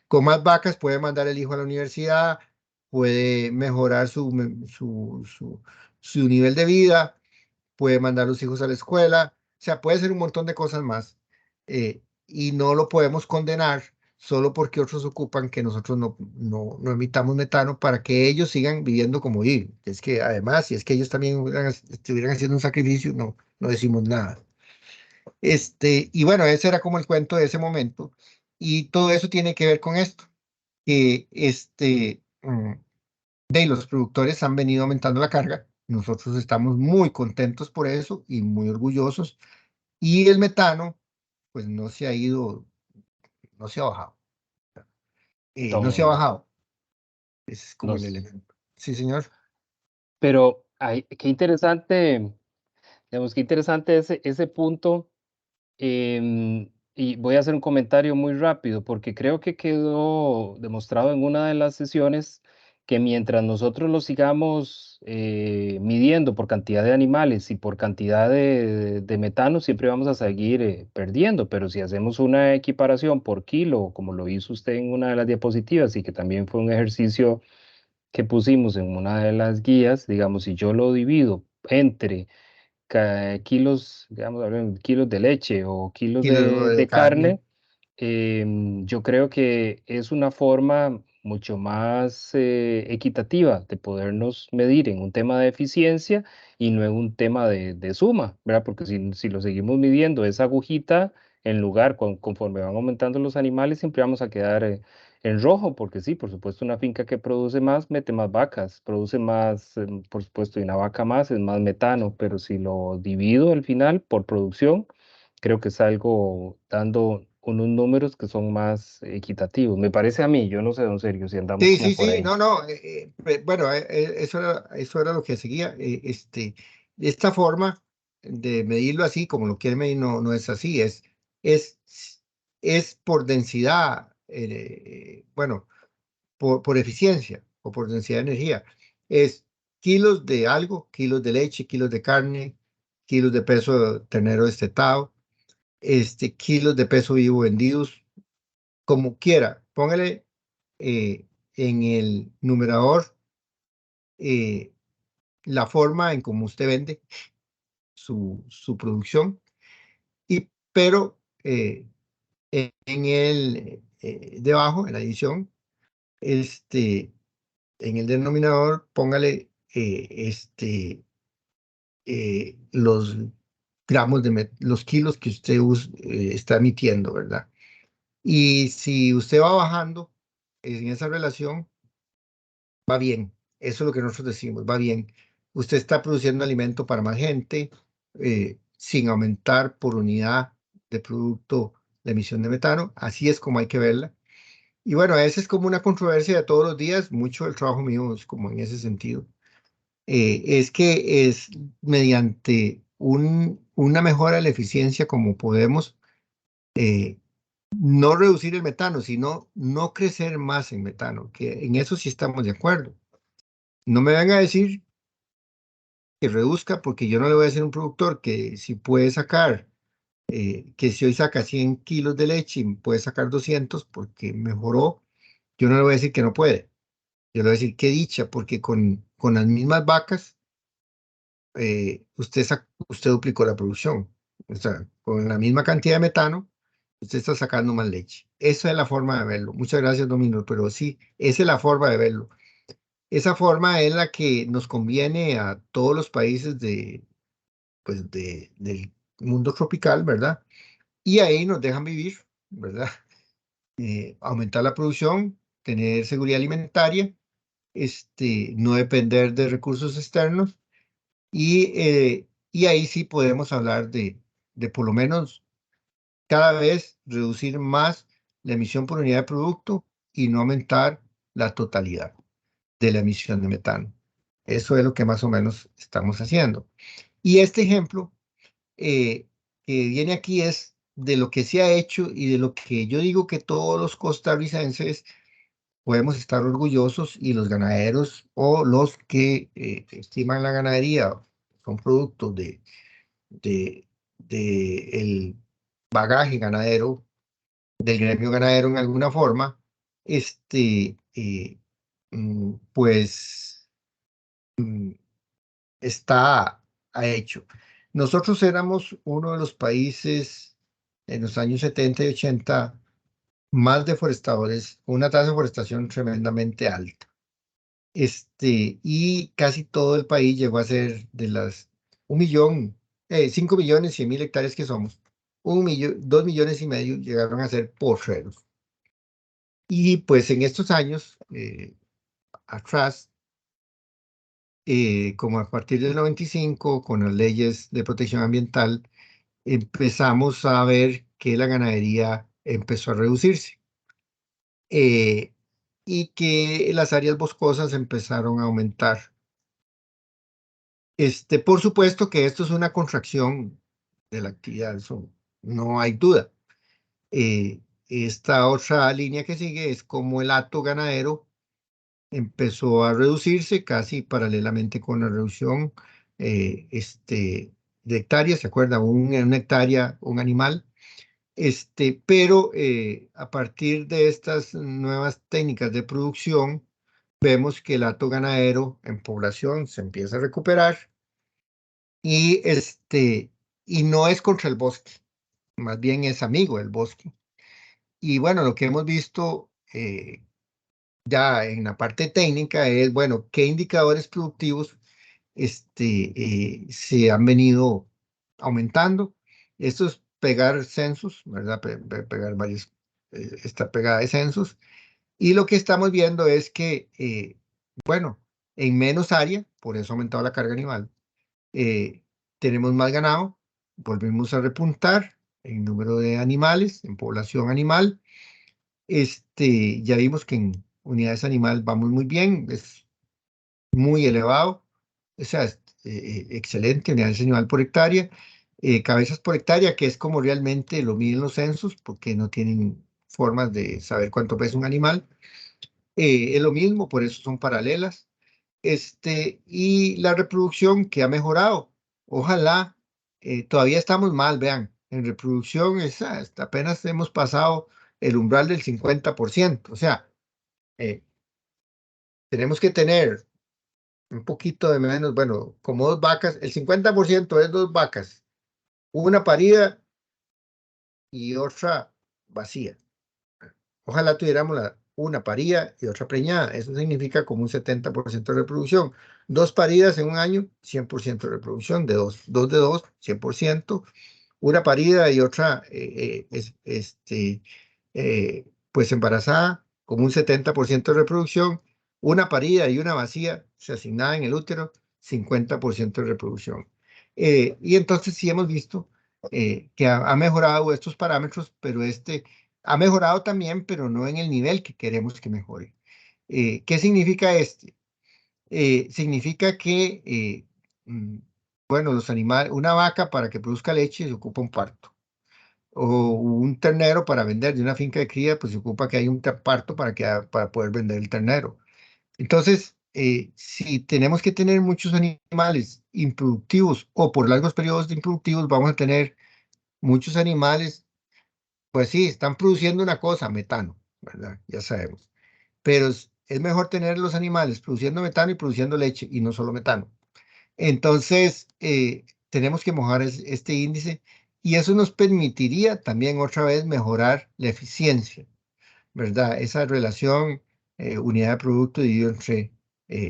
Con más vacas puede mandar el hijo a la universidad, puede mejorar su nivel de vida, puede mandar a los hijos a la escuela, o sea, puede hacer un montón de cosas más. Y no lo podemos condenar solo porque otros ocupan que nosotros no emitamos metano para que ellos sigan viviendo como viven. Es que además, si es que ellos también estuvieran haciendo un sacrificio, no decimos nada. Y bueno, ese era como el cuento de ese momento. Y todo eso tiene que ver con esto, que de los productores han venido aumentando la carga. Nosotros estamos muy contentos por eso y muy orgullosos. Y el metano, pues no se ha ido, no se ha bajado. No se ha
Don,
bajado. Ese es como el
nos,
elemento. Sí, señor.
pero qué interesante, digamos, qué interesante ese punto. Y voy a hacer un comentario muy rápido porque creo que quedó demostrado en una de las sesiones que mientras nosotros lo sigamos midiendo por cantidad de animales y por cantidad de metano, siempre vamos a seguir perdiendo. Pero si hacemos una equiparación por kilo, como lo hizo usted en una de las diapositivas y que también fue un ejercicio que pusimos en una de las guías, digamos, si yo lo divido entre kilos, digamos, hablando de kilos de leche o kilos
Kilo de
de
carne.
carne, yo creo que es una forma mucho más equitativa de podernos medir en un tema de eficiencia y no en un tema de suma, ¿verdad? Porque si lo seguimos midiendo, esa agujita, en lugar, conforme van aumentando los animales, siempre vamos a quedar en rojo, porque sí, por supuesto, una finca que produce más, mete más vacas, produce más, por supuesto, y una vaca más es más metano, pero si lo divido al final por producción, creo que salgo dando unos números que son más equitativos. Me parece a mí, yo no sé, don Sergio, si andamos
Sí,
como
sí,
por
sí,
ahí.
no, no, bueno, eso era lo que seguía. Esta forma de medirlo así, como lo quiere medir, no es así, es, es por densidad, bueno, por eficiencia o por densidad de energía. Es kilos de algo, kilos de leche, kilos de carne, kilos de peso ternero destetado, kilos de peso vivo vendidos, como quiera. Póngale en el numerador eh, la forma en cómo usted vende su producción, pero en el debajo, en la edición, este, en el denominador, póngale los gramos los kilos que usted está emitiendo, ¿verdad? Y si usted va bajando en esa relación, va bien. Eso es lo que nosotros decimos, va bien. Usted está produciendo alimento para más gente sin aumentar por unidad de producto la emisión de metano. Así es como hay que verla. Y bueno, esa es como una controversia de todos los días. Mucho del trabajo mío es como en ese sentido. Es que es mediante una mejora de la eficiencia como podemos eh, no reducir el metano, sino no crecer más en metano, que en eso sí estamos de acuerdo. No me van a decir que reduzca, porque yo no le voy a decir a un productor que si puede sacar, que si hoy saca 100 kilos de leche y puede sacar 200 porque mejoró, yo no le voy a decir que no puede. Yo le voy a decir qué dicha, porque con las mismas vacas, usted duplicó la producción. O sea, con la misma cantidad de metano, usted está sacando más leche. Esa es la forma de verlo. Muchas gracias, Domino, pero sí, esa es la forma de verlo. Esa forma es la que nos conviene a todos los países pues del mundo tropical, ¿verdad? Y ahí nos dejan vivir, ¿verdad? Aumentar la producción, tener seguridad alimentaria, no depender de recursos externos y ahí sí podemos hablar de por lo menos cada vez reducir más la emisión por unidad de producto y no aumentar la totalidad de la emisión de metano. Eso es lo que más o menos estamos haciendo. Y este ejemplo que viene aquí es de lo que se ha hecho y de lo que yo digo que todos los costarricenses podemos estar orgullosos y los ganaderos o los que estiman la ganadería son productos de el bagaje ganadero, del gremio ganadero en alguna forma, pues mm, está ha hecho. Nosotros éramos uno de los países en los años 70 y 80 más deforestadores, una tasa de deforestación tremendamente alta. Y casi todo el país llegó a ser de las 5.100.000 hectáreas que somos, 2,5 millones llegaron a ser porreros. Y pues en estos años atrás, como a partir del 95, con las leyes de protección ambiental, empezamos a ver que la ganadería empezó a reducirse eh, y que las áreas boscosas empezaron a aumentar. Por supuesto que esto es una contracción de la actividad, eso no hay duda. Esta otra línea que sigue es como el hato ganadero empezó a reducirse casi paralelamente con la reducción de hectáreas. ¿Se acuerda? Una hectárea, un animal. Pero a partir de estas nuevas técnicas de producción, vemos que el hato ganadero en población se empieza a recuperar y, y no es contra el bosque, más bien es amigo del bosque. Y bueno, lo que hemos visto ya en la parte técnica es, bueno, qué indicadores productivos se han venido aumentando. Esto es pegar censos, ¿verdad? Pegar varios, esta pegada de censos. Y lo que estamos viendo es que, bueno, en menos área, por eso ha aumentado la carga animal, eh, tenemos más ganado, volvimos a repuntar en número de animales, en población animal. Ya vimos que en unidades animal vamos muy bien, es muy elevado, o sea, es, excelente, unidades animal por hectárea, cabezas por hectárea, que es como realmente lo miden los censos, porque no tienen formas de saber cuánto pesa un animal. Es lo mismo, por eso son paralelas. Y la reproducción que ha mejorado. Ojalá, todavía estamos mal, vean, en reproducción apenas hemos pasado el umbral del 50%, o sea, eh, tenemos que tener un poquito de menos, bueno, como dos vacas, el 50% es dos vacas, una parida y otra vacía. Ojalá tuviéramos una parida y otra preñada. Eso significa como un 70% de reproducción. Dos paridas en un año, 100% de reproducción, de dos. Dos de dos, 100%. Una parida y otra pues embarazada, con un 70% de reproducción. Una parida y una vacía, se asignada en el útero, 50% de reproducción. Y entonces sí hemos visto que ha mejorado estos parámetros, pero ha mejorado también, pero no en el nivel que queremos que mejore. ¿Qué significa este? Significa que, bueno, los animales, una vaca para que produzca leche se ocupa un parto. O un ternero para vender de una finca de cría, pues se ocupa que haya un parto para poder vender el ternero. Entonces, si tenemos que tener muchos animales improductivos o por largos periodos de improductivos, vamos a tener muchos animales, pues sí, están produciendo una cosa, metano, ¿verdad? Ya sabemos. Pero es mejor tener los animales produciendo metano y produciendo leche y no solo metano. Entonces, tenemos que mejorar este índice y eso nos permitiría también otra vez mejorar la eficiencia, ¿verdad? Esa relación unidad de producto dividido entre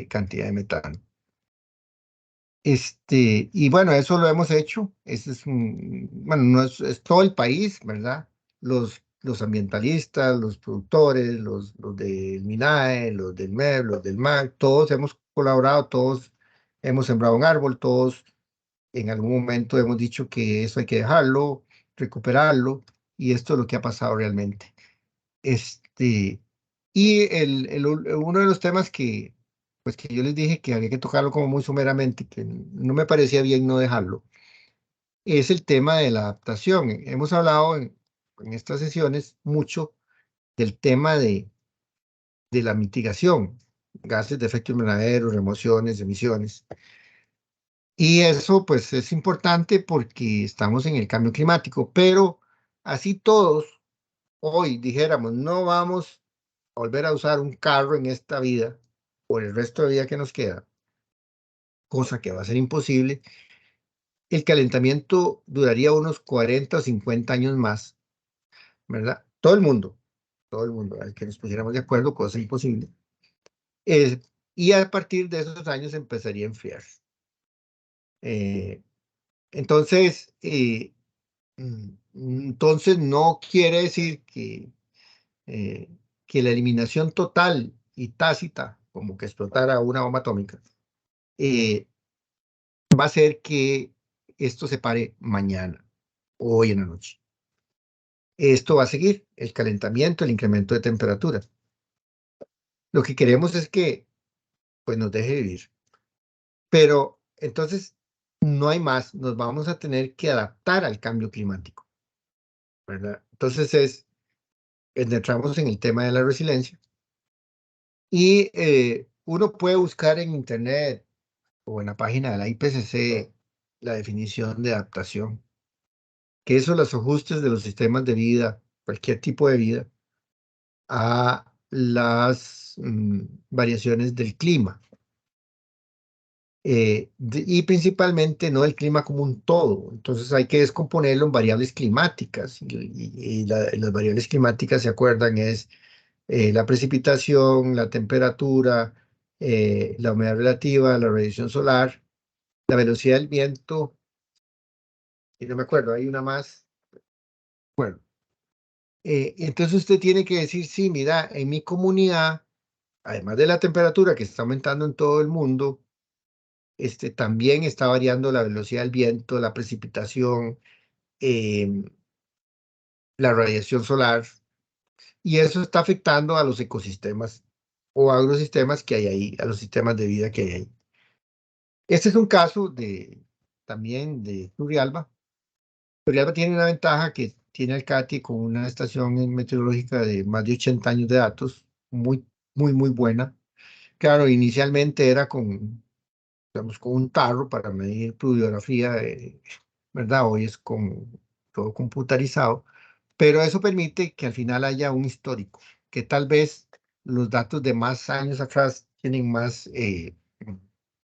cantidad de metano. Y bueno, eso lo hemos hecho. Bueno, no es todo el país, ¿verdad? Los ambientalistas, los productores, los del MINAE, los del MEB, los del MAC, todos hemos colaborado, todos hemos sembrado un árbol, todos en algún momento hemos dicho que eso hay que dejarlo, recuperarlo, y esto es lo que ha pasado realmente. Este, uno de los temas pues que yo les dije que había que tocarlo como muy someramente, que no me parecía bien no dejarlo, es el tema de la adaptación. Hemos hablado en estas sesiones mucho del tema de la mitigación, gases de efecto invernadero, remociones, emisiones. Y eso pues es importante porque estamos en el cambio climático, pero así todos hoy dijéramos, no vamos a volver a usar un carro en esta vida por el resto de vida que nos queda, cosa que va a ser imposible, el calentamiento duraría unos 40 o 50 años más, ¿verdad? Todo el mundo, al que nos pusiéramos de acuerdo, cosa imposible. Eh, y a partir de esos años empezaría a enfriar. Eh, entonces, entonces no quiere decir eh, que la eliminación total y tácita, como que explotara una bomba atómica, eh, va a hacer que esto se pare mañana o hoy en la noche. Esto va a seguir, el calentamiento, el incremento de temperatura. Lo que queremos es que pues, nos deje vivir. Pero entonces no hay más, nos vamos a tener que adaptar al cambio climático, ¿verdad? Entonces entramos en el tema de la resiliencia y uno puede buscar en internet o en la página de la IPCC la definición de adaptación, que son los ajustes de los sistemas de vida, cualquier tipo de vida, a las variaciones del clima. Y principalmente no el clima como un todo. Entonces hay que descomponerlo en variables climáticas. Las variables climáticas, ¿se acuerdan? Es la precipitación, la temperatura, la humedad relativa, la radiación solar, la velocidad del viento, y no me acuerdo, hay una más. Bueno, entonces usted tiene que decir, sí, mira, en mi comunidad, además de la temperatura que está aumentando en todo el mundo, también está variando la velocidad del viento, la precipitación, em, la radiación solar, y eso está afectando a los ecosistemas o agrosistemas que hay ahí, a los sistemas de vida que hay ahí. Este es un caso también de Turrialba. Turrialba tiene una ventaja que tiene el CATI con una estación meteorológica de más de 80 años de datos, muy, muy, muy buena. Claro, inicialmente era digamos, con un tarro para medir pluviografía, ¿verdad? Hoy es con todo computarizado, pero eso permite que al final haya un histórico, que tal vez los datos de más años atrás tienen más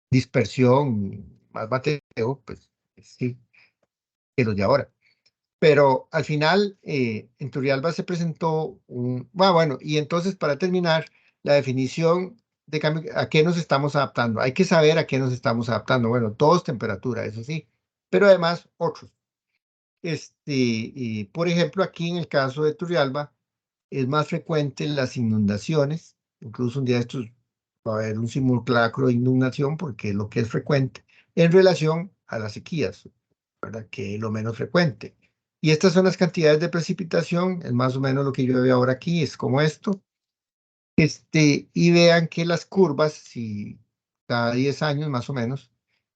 dispersión, más bateo, pues sí, que los de ahora. Pero al final, en Turrialba se presentó un... bueno, y entonces para terminar, la definición de cambio, ¿a qué nos estamos adaptando? Hay que saber a qué nos estamos adaptando. Bueno, todos temperatura, eso sí, pero además otros. Y por ejemplo, aquí en el caso de Turrialba, es más frecuente las inundaciones. Incluso un día de estos va a haber un simulacro de inundación porque es lo que es frecuente en relación a las sequías, ¿verdad? Que es lo menos frecuente. Y estas son las cantidades de precipitación, es más o menos lo que yo veo ahora aquí, es como esto. Y vean que las curvas, si cada 10 años más o menos,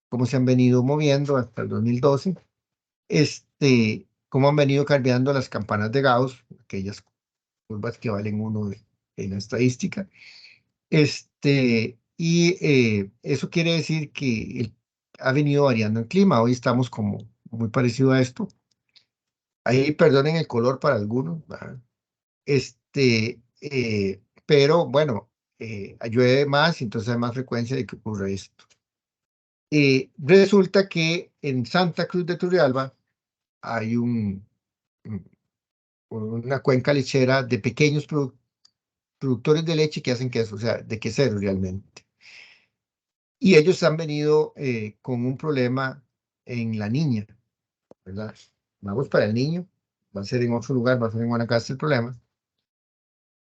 cómo se han venido moviendo hasta el 2012, cómo han venido cambiando las campanas de Gauss, aquellas curvas que valen uno en la estadística. Eso quiere decir que ha venido variando el clima. Hoy estamos como muy parecido a esto. Ahí perdonen el color para algunos, ¿verdad? Pero bueno, llueve más, entonces hay más frecuencia de que ocurra esto. Resulta que en Santa Cruz de Turrialba hay una cuenca lechera de pequeños productores de leche que hacen queso, o sea, de quesero realmente. Y ellos han venido con un problema en la niña, ¿verdad? Vamos para el niño, va a ser en otro lugar, va a ser en Guanacaste el problema.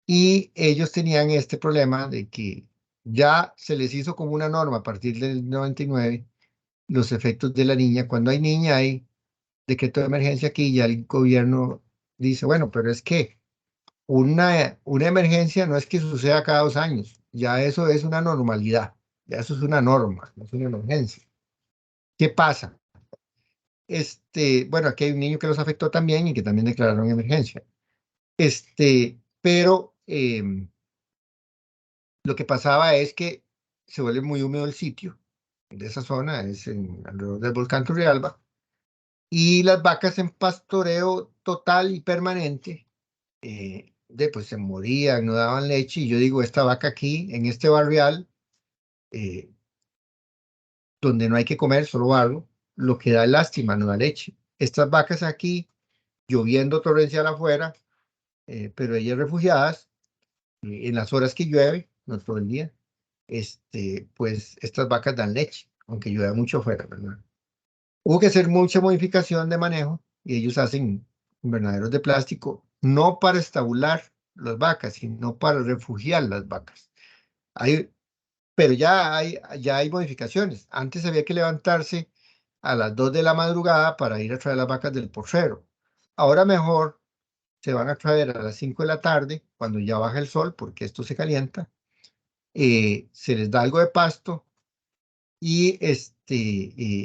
Y ellos tenían este problema de que ya se les hizo como una norma a partir del 99 los efectos de la niña. Cuando hay niña hay decreto de emergencia aquí, ya el gobierno dice, bueno, pero es que una emergencia no es que suceda cada 2 años, ya eso es una normalidad, ya eso es una norma, no es una emergencia. ¿Qué pasa? Bueno, aquí hay un niño que los afectó también y que también declararon emergencia. Pero lo que pasaba es que se vuelve muy húmedo el sitio de esa zona, es alrededor del volcán Turrialba, y las vacas en pastoreo total y permanente, pues se morían, no daban leche, y yo digo, esta vaca aquí, en este barrial, eh, donde no hay que comer, solo barro, lo que da es lástima, no da leche. Estas vacas aquí, lloviendo torrencial afuera, pero ellas refugiadas, en las horas que llueve, no todo el día, pues estas vacas dan leche, aunque llueva mucho afuera, ¿verdad? Hubo que hacer mucha modificación de manejo y ellos hacen invernaderos de plástico, no para estabular las vacas, sino para refugiar las vacas. Hay, pero ya hay modificaciones. Antes había que levantarse a las 2 de la madrugada para ir a traer las vacas del porcero. Ahora mejor se van a traer a las 5 de la tarde, cuando ya baja el sol, porque esto se calienta, se les da algo de pasto y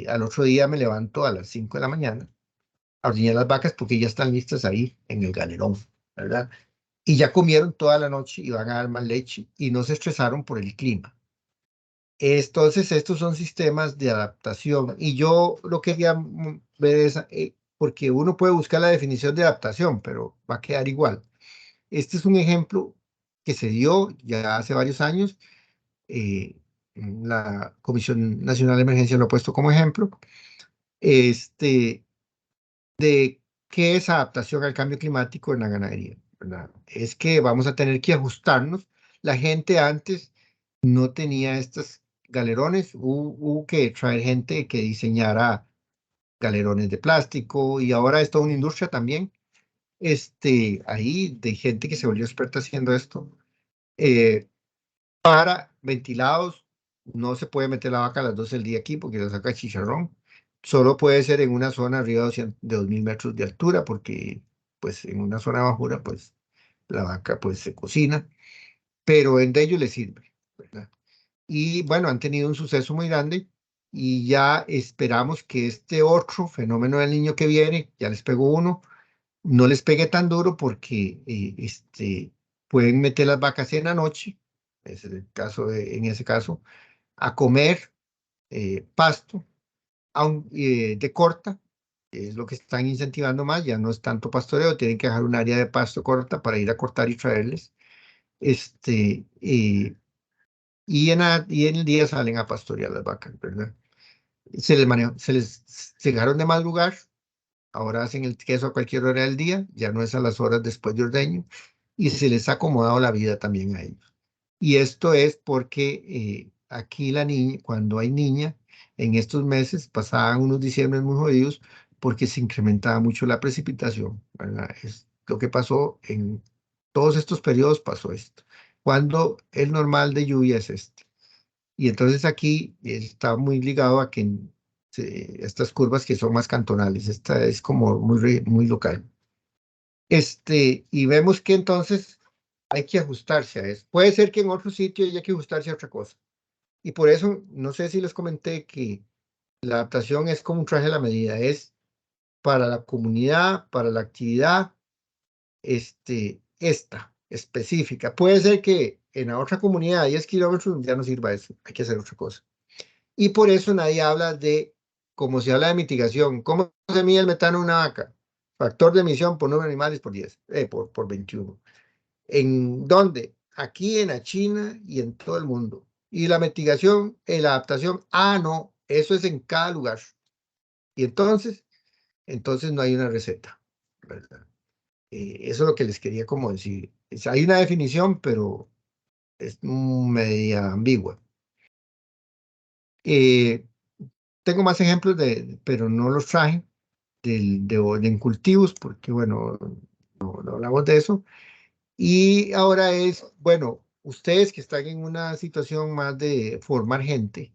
al otro día me levanto a las 5 de la mañana a ordeñar las vacas porque ya están listas ahí en el galerón, ¿verdad? Y ya comieron toda la noche y van a dar más leche y no se estresaron por el clima. Entonces, estos son sistemas de adaptación y yo lo quería ver es, porque uno puede buscar la definición de adaptación, pero va a quedar igual. Este es un ejemplo que se dio ya hace varios años. La Comisión Nacional de Emergencia lo ha puesto como ejemplo, este, de qué es adaptación al cambio climático en la ganadería, ¿verdad? Es que vamos a tener que ajustarnos. La gente antes no tenía estos galerones, hubo que traer gente que diseñara galerones de plástico y ahora es toda una industria también, ahí de gente que se volvió experta haciendo esto. Eh, para ventilados, no se puede meter la vaca a las 12 del día aquí porque la saca chicharrón. Solo puede ser en una zona arriba de 2.000 metros de altura porque pues en una zona bajura pues la vaca pues se cocina, pero en de ello le sirve, ¿verdad? Y bueno, han tenido un suceso muy grande y ya esperamos que este otro fenómeno del niño que viene, ya les pegó uno, no les pegue tan duro porque pueden meter las vacas en la noche, es el caso en ese caso, a comer pasto de corta, que es lo que están incentivando más, ya no es tanto pastoreo, tienen que dejar un área de pasto corta para ir a cortar y traerles, y en el día salen a pastorear las vacas, ¿verdad? Se les dejaron de madrugar, ahora hacen el queso a cualquier hora del día, ya no es a las horas después de ordeño, y se les ha acomodado la vida también a ellos. Y esto es porque aquí la niña, cuando hay niña, en estos meses pasaban unos diciembres muy jodidos porque se incrementaba mucho la precipitación, ¿verdad? Es lo que pasó en todos estos periodos, pasó esto. Cuando el normal de lluvia es este. Y entonces aquí está muy ligado a que estas curvas que son más cantonales, esta es como muy local. Y vemos que entonces hay que ajustarse a eso. Puede ser que en otro sitio haya que ajustarse a otra cosa. Y por eso, no sé si les comenté que la adaptación es como un traje a la medida, es para la comunidad, para la actividad, esta específica. Puede ser que en la otra comunidad a 10 kilómetros ya no sirva eso, hay que hacer otra cosa. Y por eso nadie habla de, como se habla de mitigación, ¿cómo se mide el metano en una vaca? Factor de emisión por número de animales por 10, por 21. ¿En dónde? Aquí en la China y en todo el mundo. Y la mitigación, la adaptación, no, eso es en cada lugar. Y entonces no hay una receta, ¿verdad? Eso es lo que les quería como decir. Hay una definición, pero es media ambigua. Eh, Tengo más ejemplos pero no los traje en cultivos, porque bueno, no hablamos de eso. Y ahora es, bueno, ustedes que están en una situación más de formar gente,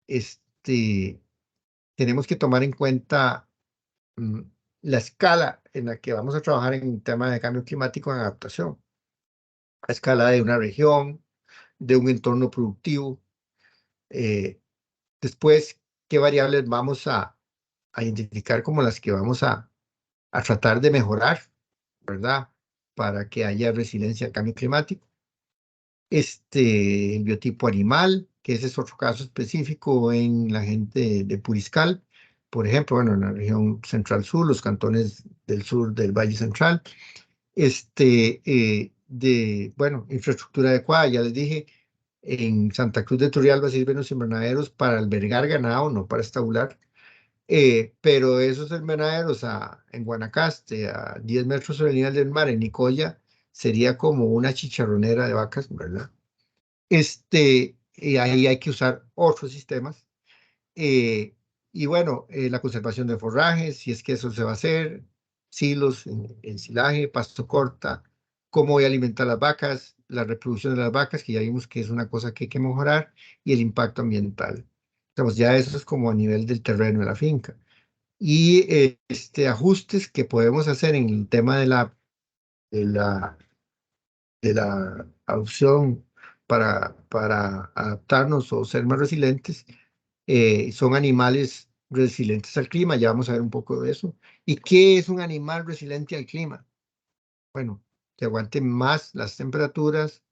este, tenemos que tomar en cuenta mm, la escala en la que vamos a trabajar en el tema de cambio climático en adaptación. La escala de una región, de un entorno productivo. eh, Después, ¿qué variables vamos a identificar como las que vamos a tratar de mejorar, ¿verdad? Para que haya resiliencia al cambio climático. El biotipo animal, que ese es otro caso específico en la gente de Puriscal, por ejemplo, bueno, en la región central-sur, los cantones del sur del Valle Central. Bueno, infraestructura adecuada, ya les dije, en Santa Cruz de Turrialba sirven los invernaderos para albergar ganado, no para estabular. Pero esos invernaderos en Guanacaste, a 10 metros sobre el nivel del mar, en Nicoya, sería como una chicharronera de vacas, ¿verdad? Y ahí hay que usar otros sistemas. eh, y bueno, la conservación de forrajes, si es que eso se va a hacer, silos, ensilaje, pasto corta, cómo voy a alimentar las vacas, la reproducción de las vacas, que ya vimos que es una cosa que hay que mejorar, y el impacto ambiental. Entonces, ya eso es como a nivel del terreno de la finca. Y ajustes que podemos hacer en el tema de la de la opción para adaptarnos o ser más resilientes, son animales resilientes al clima, ya vamos a ver un poco de eso. ¿Y qué es un animal resiliente al clima? Bueno, que aguante más las temperaturas,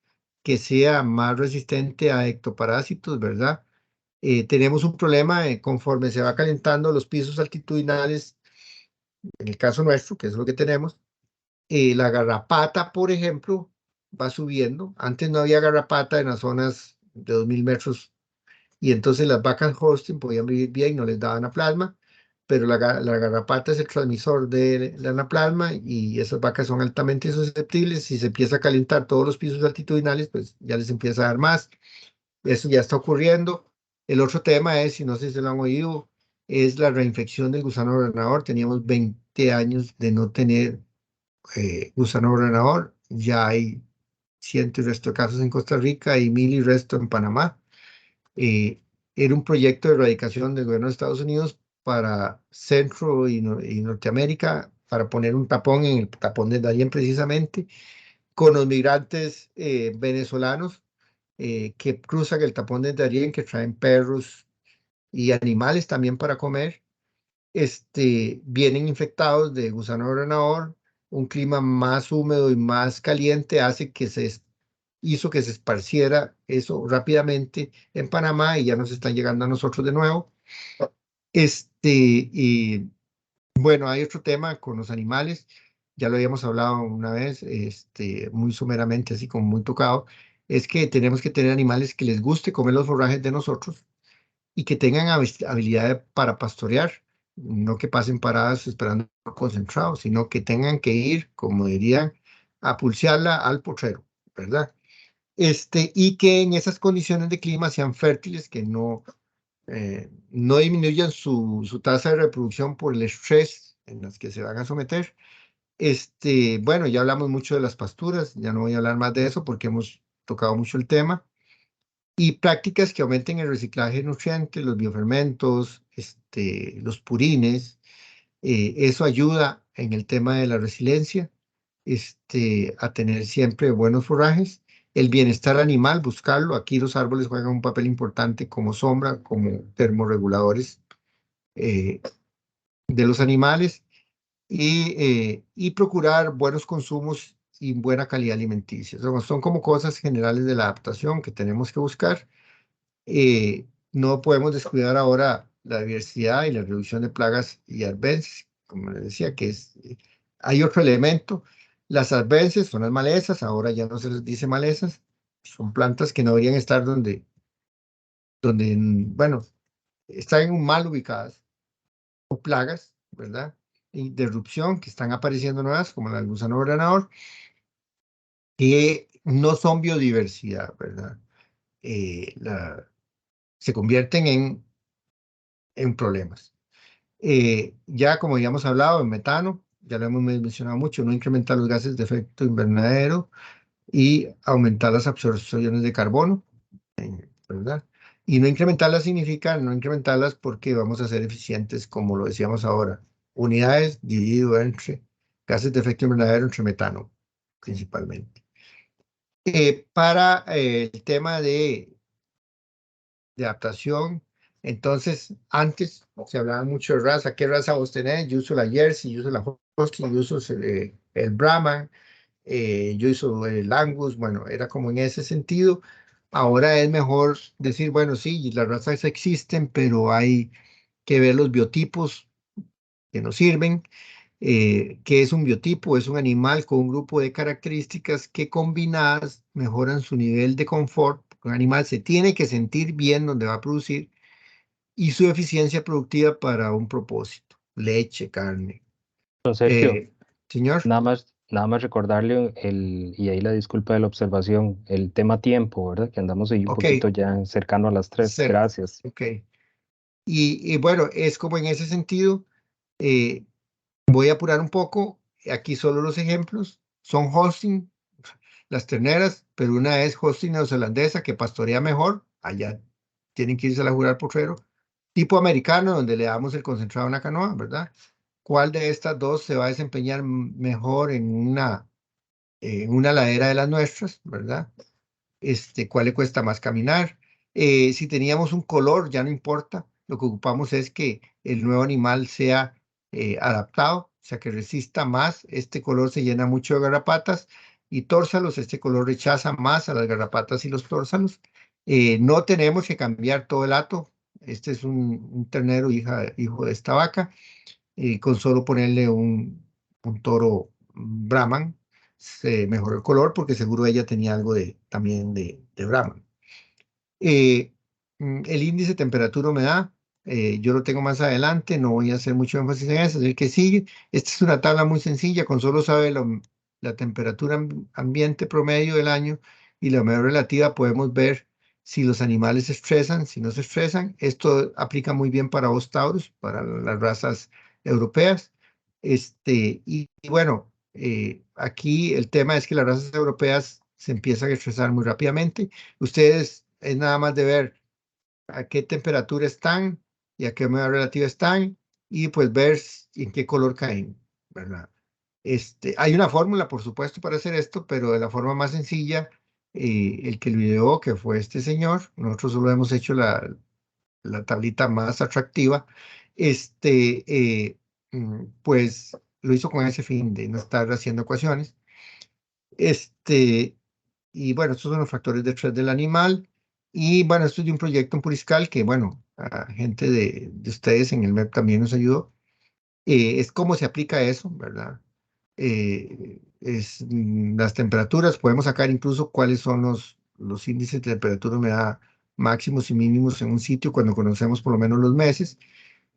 que sea más resistente a ectoparásitos, ¿verdad? Tenemos un problema conforme se va calentando los pisos altitudinales, en el caso nuestro, que es lo que tenemos, la garrapata, por ejemplo, va subiendo. Antes no había garrapata en las zonas de 2000 metros y entonces las vacas Holstein podían vivir bien, no les daban anaplasma, pero la garrapata es el transmisor de la anaplasma y esas vacas son altamente susceptibles. Si se empieza a calentar todos los pisos altitudinales, pues ya les empieza a dar más. Eso ya está ocurriendo. El otro tema es, si no sé si se lo han oído, es la reinfección del gusano granador. Teníamos 20 años de no tener gusano ordenador. Ya hay cientos y resto de casos en Costa Rica y mil y resto en Panamá. Eh, Era un proyecto de erradicación del gobierno de Estados Unidos para Centro y Norteamérica, para poner un tapón en el tapón de Darién precisamente, con los migrantes venezolanos que cruzan el tapón de Darién, que traen perros y animales también para comer, vienen infectados de gusano ordenador. Un clima más húmedo y más caliente hace que hizo que se esparciera eso rápidamente en Panamá y ya nos están llegando a nosotros de nuevo. Y bueno, hay otro tema con los animales, ya lo habíamos hablado una vez, muy someramente, así como muy tocado, es que tenemos que tener animales que les guste comer los forrajes de nosotros y que tengan habilidad para pastorear. no que pasen paradas esperando concentrados, sino que tengan que ir, como dirían, a pulsearla al potrero, ¿verdad? Y que en esas condiciones de clima sean fértiles, que no disminuyan su tasa de reproducción por el estrés en las que se van a someter. Bueno, ya hablamos mucho de las pasturas, ya no voy a hablar más de eso porque hemos tocado mucho el tema. Y prácticas que aumenten el reciclaje de nutrientes, los biofermentos, los purines. Eso ayuda en el tema de la resiliencia, a tener siempre buenos forrajes. El bienestar animal, buscarlo. Aquí los árboles juegan un papel importante como sombra, como termorreguladores eh, de los animales y procurar buenos consumos y buena calidad alimenticia. Son como cosas generales de la adaptación que tenemos que buscar. No podemos descuidar ahora la diversidad y la reducción de plagas y advences, como les decía, hay otro elemento. Las advences son las malezas, ahora ya no se les dice malezas, son plantas que no deberían estar bueno, están mal ubicadas, o plagas, ¿verdad? Y de erupción que están apareciendo nuevas, como la del gusano granador, que no son biodiversidad, ¿verdad? Se convierten en problemas. Ya como ya hemos hablado, en metano, ya lo hemos mencionado mucho, no incrementar los gases de efecto invernadero y aumentar las absorciones de carbono, ¿verdad? Y no incrementarlas significa no incrementarlas porque vamos a ser eficientes, como lo decíamos ahora, unidades dividido entre gases de efecto invernadero entre metano, principalmente. Para el tema de adaptación. Entonces, antes se hablaba mucho de raza. ¿Qué raza vos tenés? Yo uso la Jersey, yo uso la Husky, yo uso el Brahman, yo uso el Angus. Bueno, era como en ese sentido. Ahora es mejor decir, bueno, sí, las razas existen, pero hay que ver los biotipos que nos sirven. ¿Qué es un biotipo? Es un animal con un grupo de características que combinadas mejoran su nivel de confort. Un animal se tiene que sentir bien donde va a producir y su eficiencia productiva para un propósito, leche, carne.
Don Sergio,
Eh, Señor,
nada más recordarle y ahí la disculpa de la observación, el tema tiempo, ¿verdad? Que andamos ahí un
ok,
poquito ya cercano a las 3.
cerca,
Gracias.
ok. Y bueno, es como en ese sentido, eh, voy a apurar un poco, aquí solo los ejemplos, son Holstein, las terneras, pero una es Holstein neozelandesa que pastorea mejor, allá tienen que irse a la jurar potrero, tipo americano, donde le damos el concentrado a una canoa, ¿verdad? ¿Cuál de estas dos se va a desempeñar mejor en una ladera de las nuestras, ¿verdad? ¿Cuál le cuesta más caminar? Si teníamos un color, ya no importa. Lo que ocupamos es que el nuevo animal sea adaptado, o sea, que resista más. Este color se llena mucho de garrapatas y tórsalos. Este color rechaza más a las garrapatas y los tórsalos. No tenemos que cambiar todo el hato. Este es un ternero hijo de esta vaca. Con solo ponerle un toro Brahman, se mejoró el color porque seguro ella tenía algo también de Brahman. Eh, el índice de temperatura-humedad, yo lo tengo más adelante, no voy a hacer mucho énfasis en eso, es el que sigue. Esta es una tabla muy sencilla, con solo saber la temperatura ambiente promedio del año y la humedad relativa, podemos ver si los animales se estresan, si no se estresan. Esto aplica muy bien para os taurus, para las razas europeas. Y bueno, aquí el tema es que las razas europeas se empiezan a estresar muy rápidamente. Ustedes es nada más de ver a qué temperatura están y a qué humedad relativa están y pues ver en qué color caen, ¿verdad? Hay una fórmula, por supuesto, para hacer esto, pero de la forma más sencilla, el que lo ideó, que fue este señor, nosotros solo hemos hecho la tablita más atractiva, pues lo hizo con ese fin de no estar haciendo ecuaciones. Este, y bueno, estos son los factores de estrés del animal. Y bueno, esto es de un proyecto en Puriscal que, bueno, a gente de ustedes en el MEP también nos ayudó. Es cómo se aplica eso, ¿verdad? Las temperaturas, podemos sacar incluso cuáles son los índices de temperatura, humedad máximos y mínimos en un sitio cuando conocemos por lo menos los meses.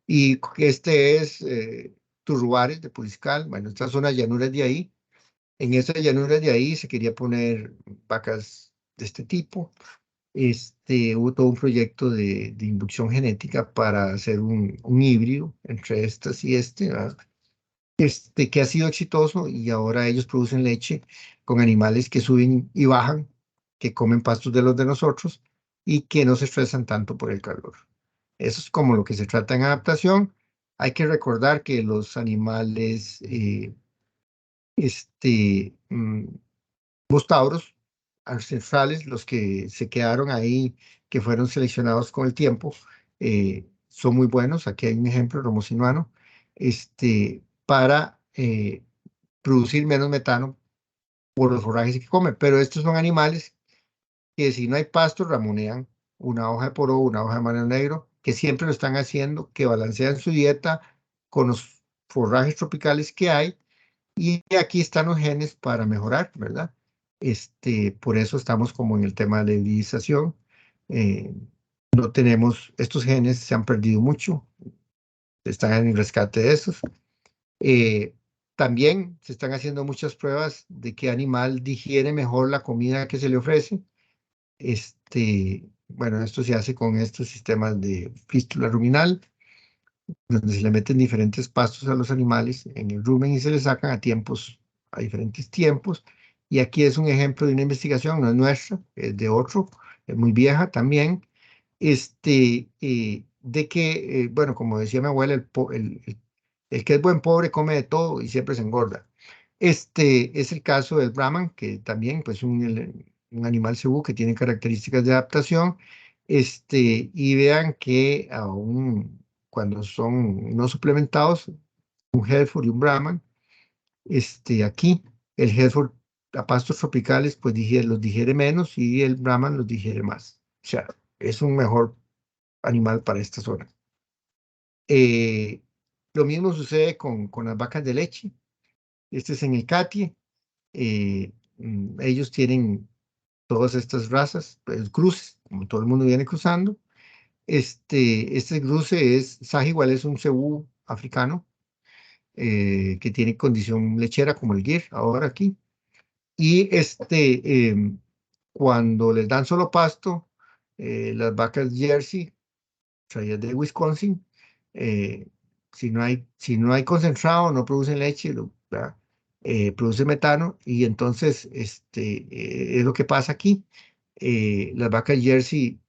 Y este es Turruares de Puriscal, bueno, esta zona de llanuras de ahí. En esas llanuras de ahí se quería poner vacas de este tipo. Hubo todo un proyecto de inducción genética para hacer un híbrido entre estas y ¿verdad? Que ha sido exitoso y ahora ellos producen leche con animales que suben y bajan, que comen pastos de los de nosotros y que no se estresan tanto por el calor. Eso es como lo que se trata en adaptación. Hay que recordar que los animales, los tauros ancestrales, los que se quedaron ahí, que fueron seleccionados con el tiempo, son muy buenos. Aquí hay un ejemplo, romosinuano, para producir menos metano por los forrajes que comen. Pero estos son animales que si no hay pasto, ramonean una hoja de poro, una hoja de maná negro, que siempre lo están haciendo, que balancean su dieta con los forrajes tropicales que hay. Y aquí están los genes para mejorar, ¿verdad? Por eso estamos como en el tema de la hibridización. Eh, no tenemos, estos genes se han perdido mucho, están en el rescate de esos. Eh, También se están haciendo muchas pruebas de qué animal digiere mejor la comida que se le ofrece. Bueno, esto se hace con estos sistemas de fístula ruminal, donde se le meten diferentes pastos a los animales en el rumen y se les sacan a diferentes tiempos. Y aquí es un ejemplo de una investigación, no es nuestra, es de otro, es muy vieja también, de que, bueno, como decía mi abuela, el que es buen pobre come de todo y siempre se engorda. Este es el caso del Brahman, que también, pues, un animal cebú que tiene características de adaptación. Y vean que aún cuando son no suplementados, un Hereford y un Brahman, aquí el Hereford a pastos tropicales, pues los digiere menos y el Brahman los digiere más. O sea, es un mejor animal para esta zona. Lo mismo sucede con las vacas de leche. Este es en el Catie. Ellos tienen todas estas razas, pues, cruces, como todo el mundo viene cruzando. Este cruce Sahiwal es un cebú africano que tiene condición lechera como el Gir, ahora aquí. Y cuando les dan solo pasto, las vacas Jersey, traídas de Wisconsin, eh, si no hay concentrado, no producen leche, ¿verdad? Produce metano y entonces es lo que pasa aquí. Las vacas Jersey,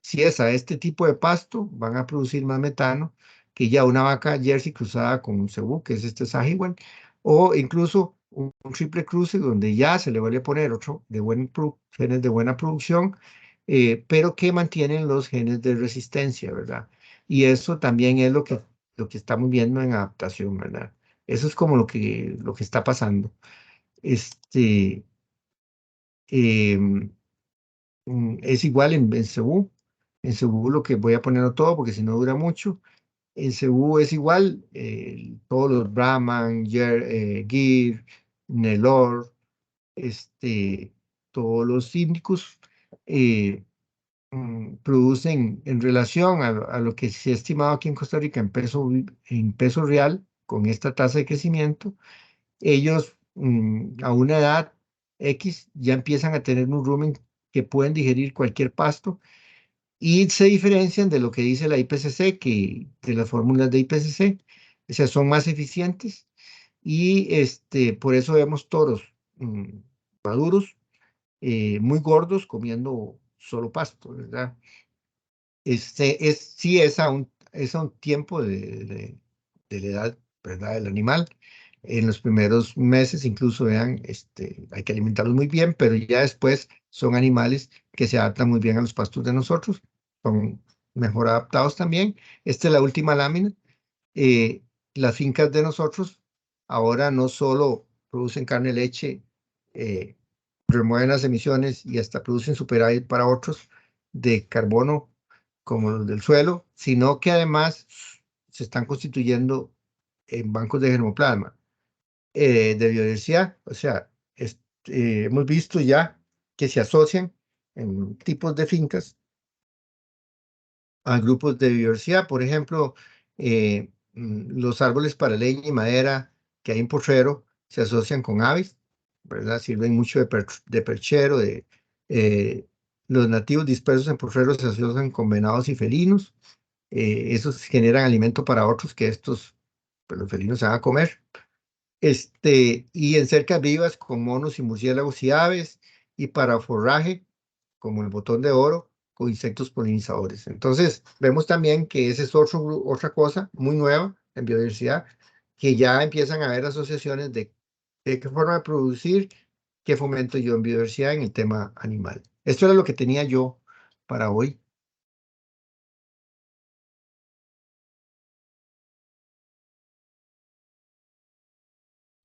si es a este tipo de pasto, van a producir más metano que ya una vaca Jersey cruzada con un cebú, que es este Sahiwal, o incluso un triple cruce donde ya se le vuelve a poner otro genes de buena producción, pero que mantienen los genes de resistencia, ¿verdad? Y eso también es lo que estamos viendo en adaptación, ¿verdad? Eso es como lo que está pasando. Este, em, es igual en Cebú. En Cebú lo que voy a ponerlo todo porque si no dura mucho. En Cebú es igual, todos los Brahman, Gir, Nelor, todos los índicos producen en relación a lo que se ha estimado aquí en Costa Rica en peso real, con esta tasa de crecimiento, ellos a una edad X ya empiezan a tener un rumen que pueden digerir cualquier pasto y se diferencian de lo que dice la IPCC, de las fórmulas de IPCC, o sea, son más eficientes y por eso vemos toros maduros, muy gordos, comiendo solo pasto, ¿verdad? Sí es a un tiempo de la edad, ¿verdad? Del animal. En los primeros meses, incluso, vean, hay que alimentarlos muy bien, pero ya después son animales que se adaptan muy bien a los pastos de nosotros, son mejor adaptados también. Esta es la última lámina. Eh, las fincas de nosotros ahora no solo producen carne, leche, eh, remueven las emisiones y hasta producen superávit para otros de carbono como los del suelo, sino que además se están constituyendo en bancos de germoplasma, de biodiversidad. O sea, hemos visto ya que se asocian en tipos de fincas a grupos de biodiversidad. Por ejemplo, Los árboles para leña y madera que hay en Potrero se asocian con aves, ¿verdad? Sirven mucho de perchero. Los nativos dispersos en Potrero se asocian con venados y felinos. Esos generan alimento para otros que estos, pues, los felinos se van a comer. Y en cercas vivas con monos y murciélagos y aves, y para forraje, como el botón de oro, con insectos polinizadores. Entonces, vemos también que esa es otra cosa muy nueva en biodiversidad, que ya empiezan a haber asociaciones de qué forma de producir, qué fomento yo en biodiversidad en el tema animal. Esto era lo que tenía yo para hoy.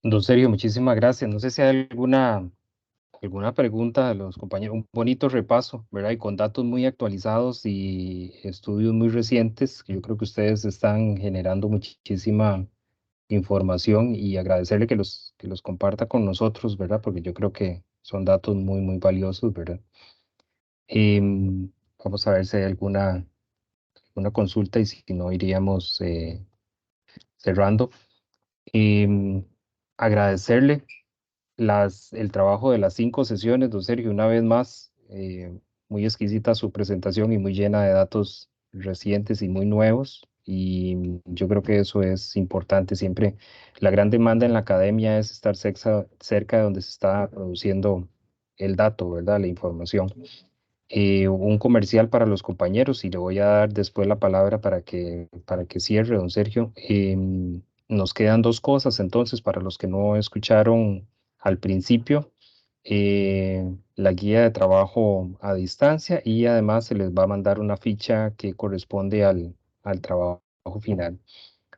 Don Sergio, muchísimas gracias. No sé si hay alguna pregunta de los compañeros. Un bonito repaso, ¿verdad? Y con datos muy actualizados y estudios muy recientes, que yo creo que ustedes están generando muchísima información y agradecerle que los comparta con nosotros, ¿verdad? Porque yo creo que son datos muy, muy valiosos, ¿verdad? Vamos a ver si hay alguna consulta y si no iríamos cerrando. Em, Agradecerle el trabajo de las 5 sesiones, don Sergio, una vez más, muy exquisita su presentación y muy llena de datos recientes y muy nuevos. Y yo creo que eso es importante. Siempre la gran demanda en la academia es estar cerca de donde se está produciendo el dato, ¿verdad? La información. Un comercial para los compañeros y le voy a dar después la palabra para que cierre, don Sergio. Nos quedan 2 cosas entonces para los que no escucharon al principio. La guía de trabajo a distancia y además se les va a mandar una ficha que corresponde al trabajo final.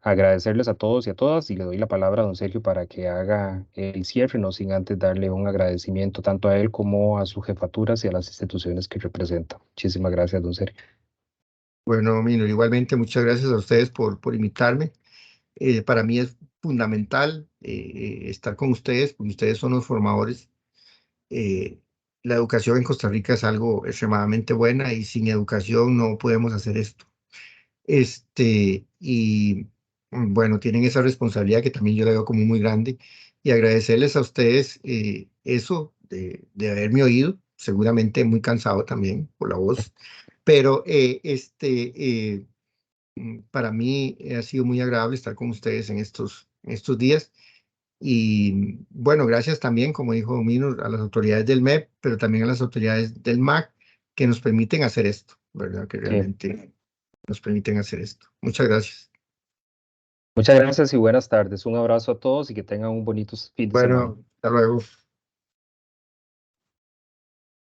Agradecerles a todos y a todas y le doy la palabra a don Sergio para que haga el cierre, no sin antes darle un agradecimiento tanto a él como a sus jefaturas y a las instituciones que representa. Muchísimas gracias, don Sergio.
Bueno, Minor, igualmente muchas gracias a ustedes por invitarme. Para mí es fundamental estar con ustedes, porque ustedes son los formadores. Eh, la educación en Costa Rica es algo extremadamente buena y sin educación no podemos hacer esto. Bueno, tienen esa responsabilidad que también yo la veo como muy grande, y agradecerles a ustedes eso de haberme oído, seguramente muy cansado también por la voz, pero para mí ha sido muy agradable estar con ustedes en estos días. Y bueno, gracias también, como dijo Mino, a las autoridades del MEP, pero también a las autoridades del MAC que nos permiten hacer esto, ¿verdad? Que
Sí.
realmente nos permiten hacer esto. Muchas gracias.
Muchas gracias y buenas tardes. Un abrazo a todos y que tengan un bonito fin de semana.
Bueno, hasta luego.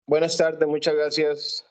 Buenas tardes, muchas gracias.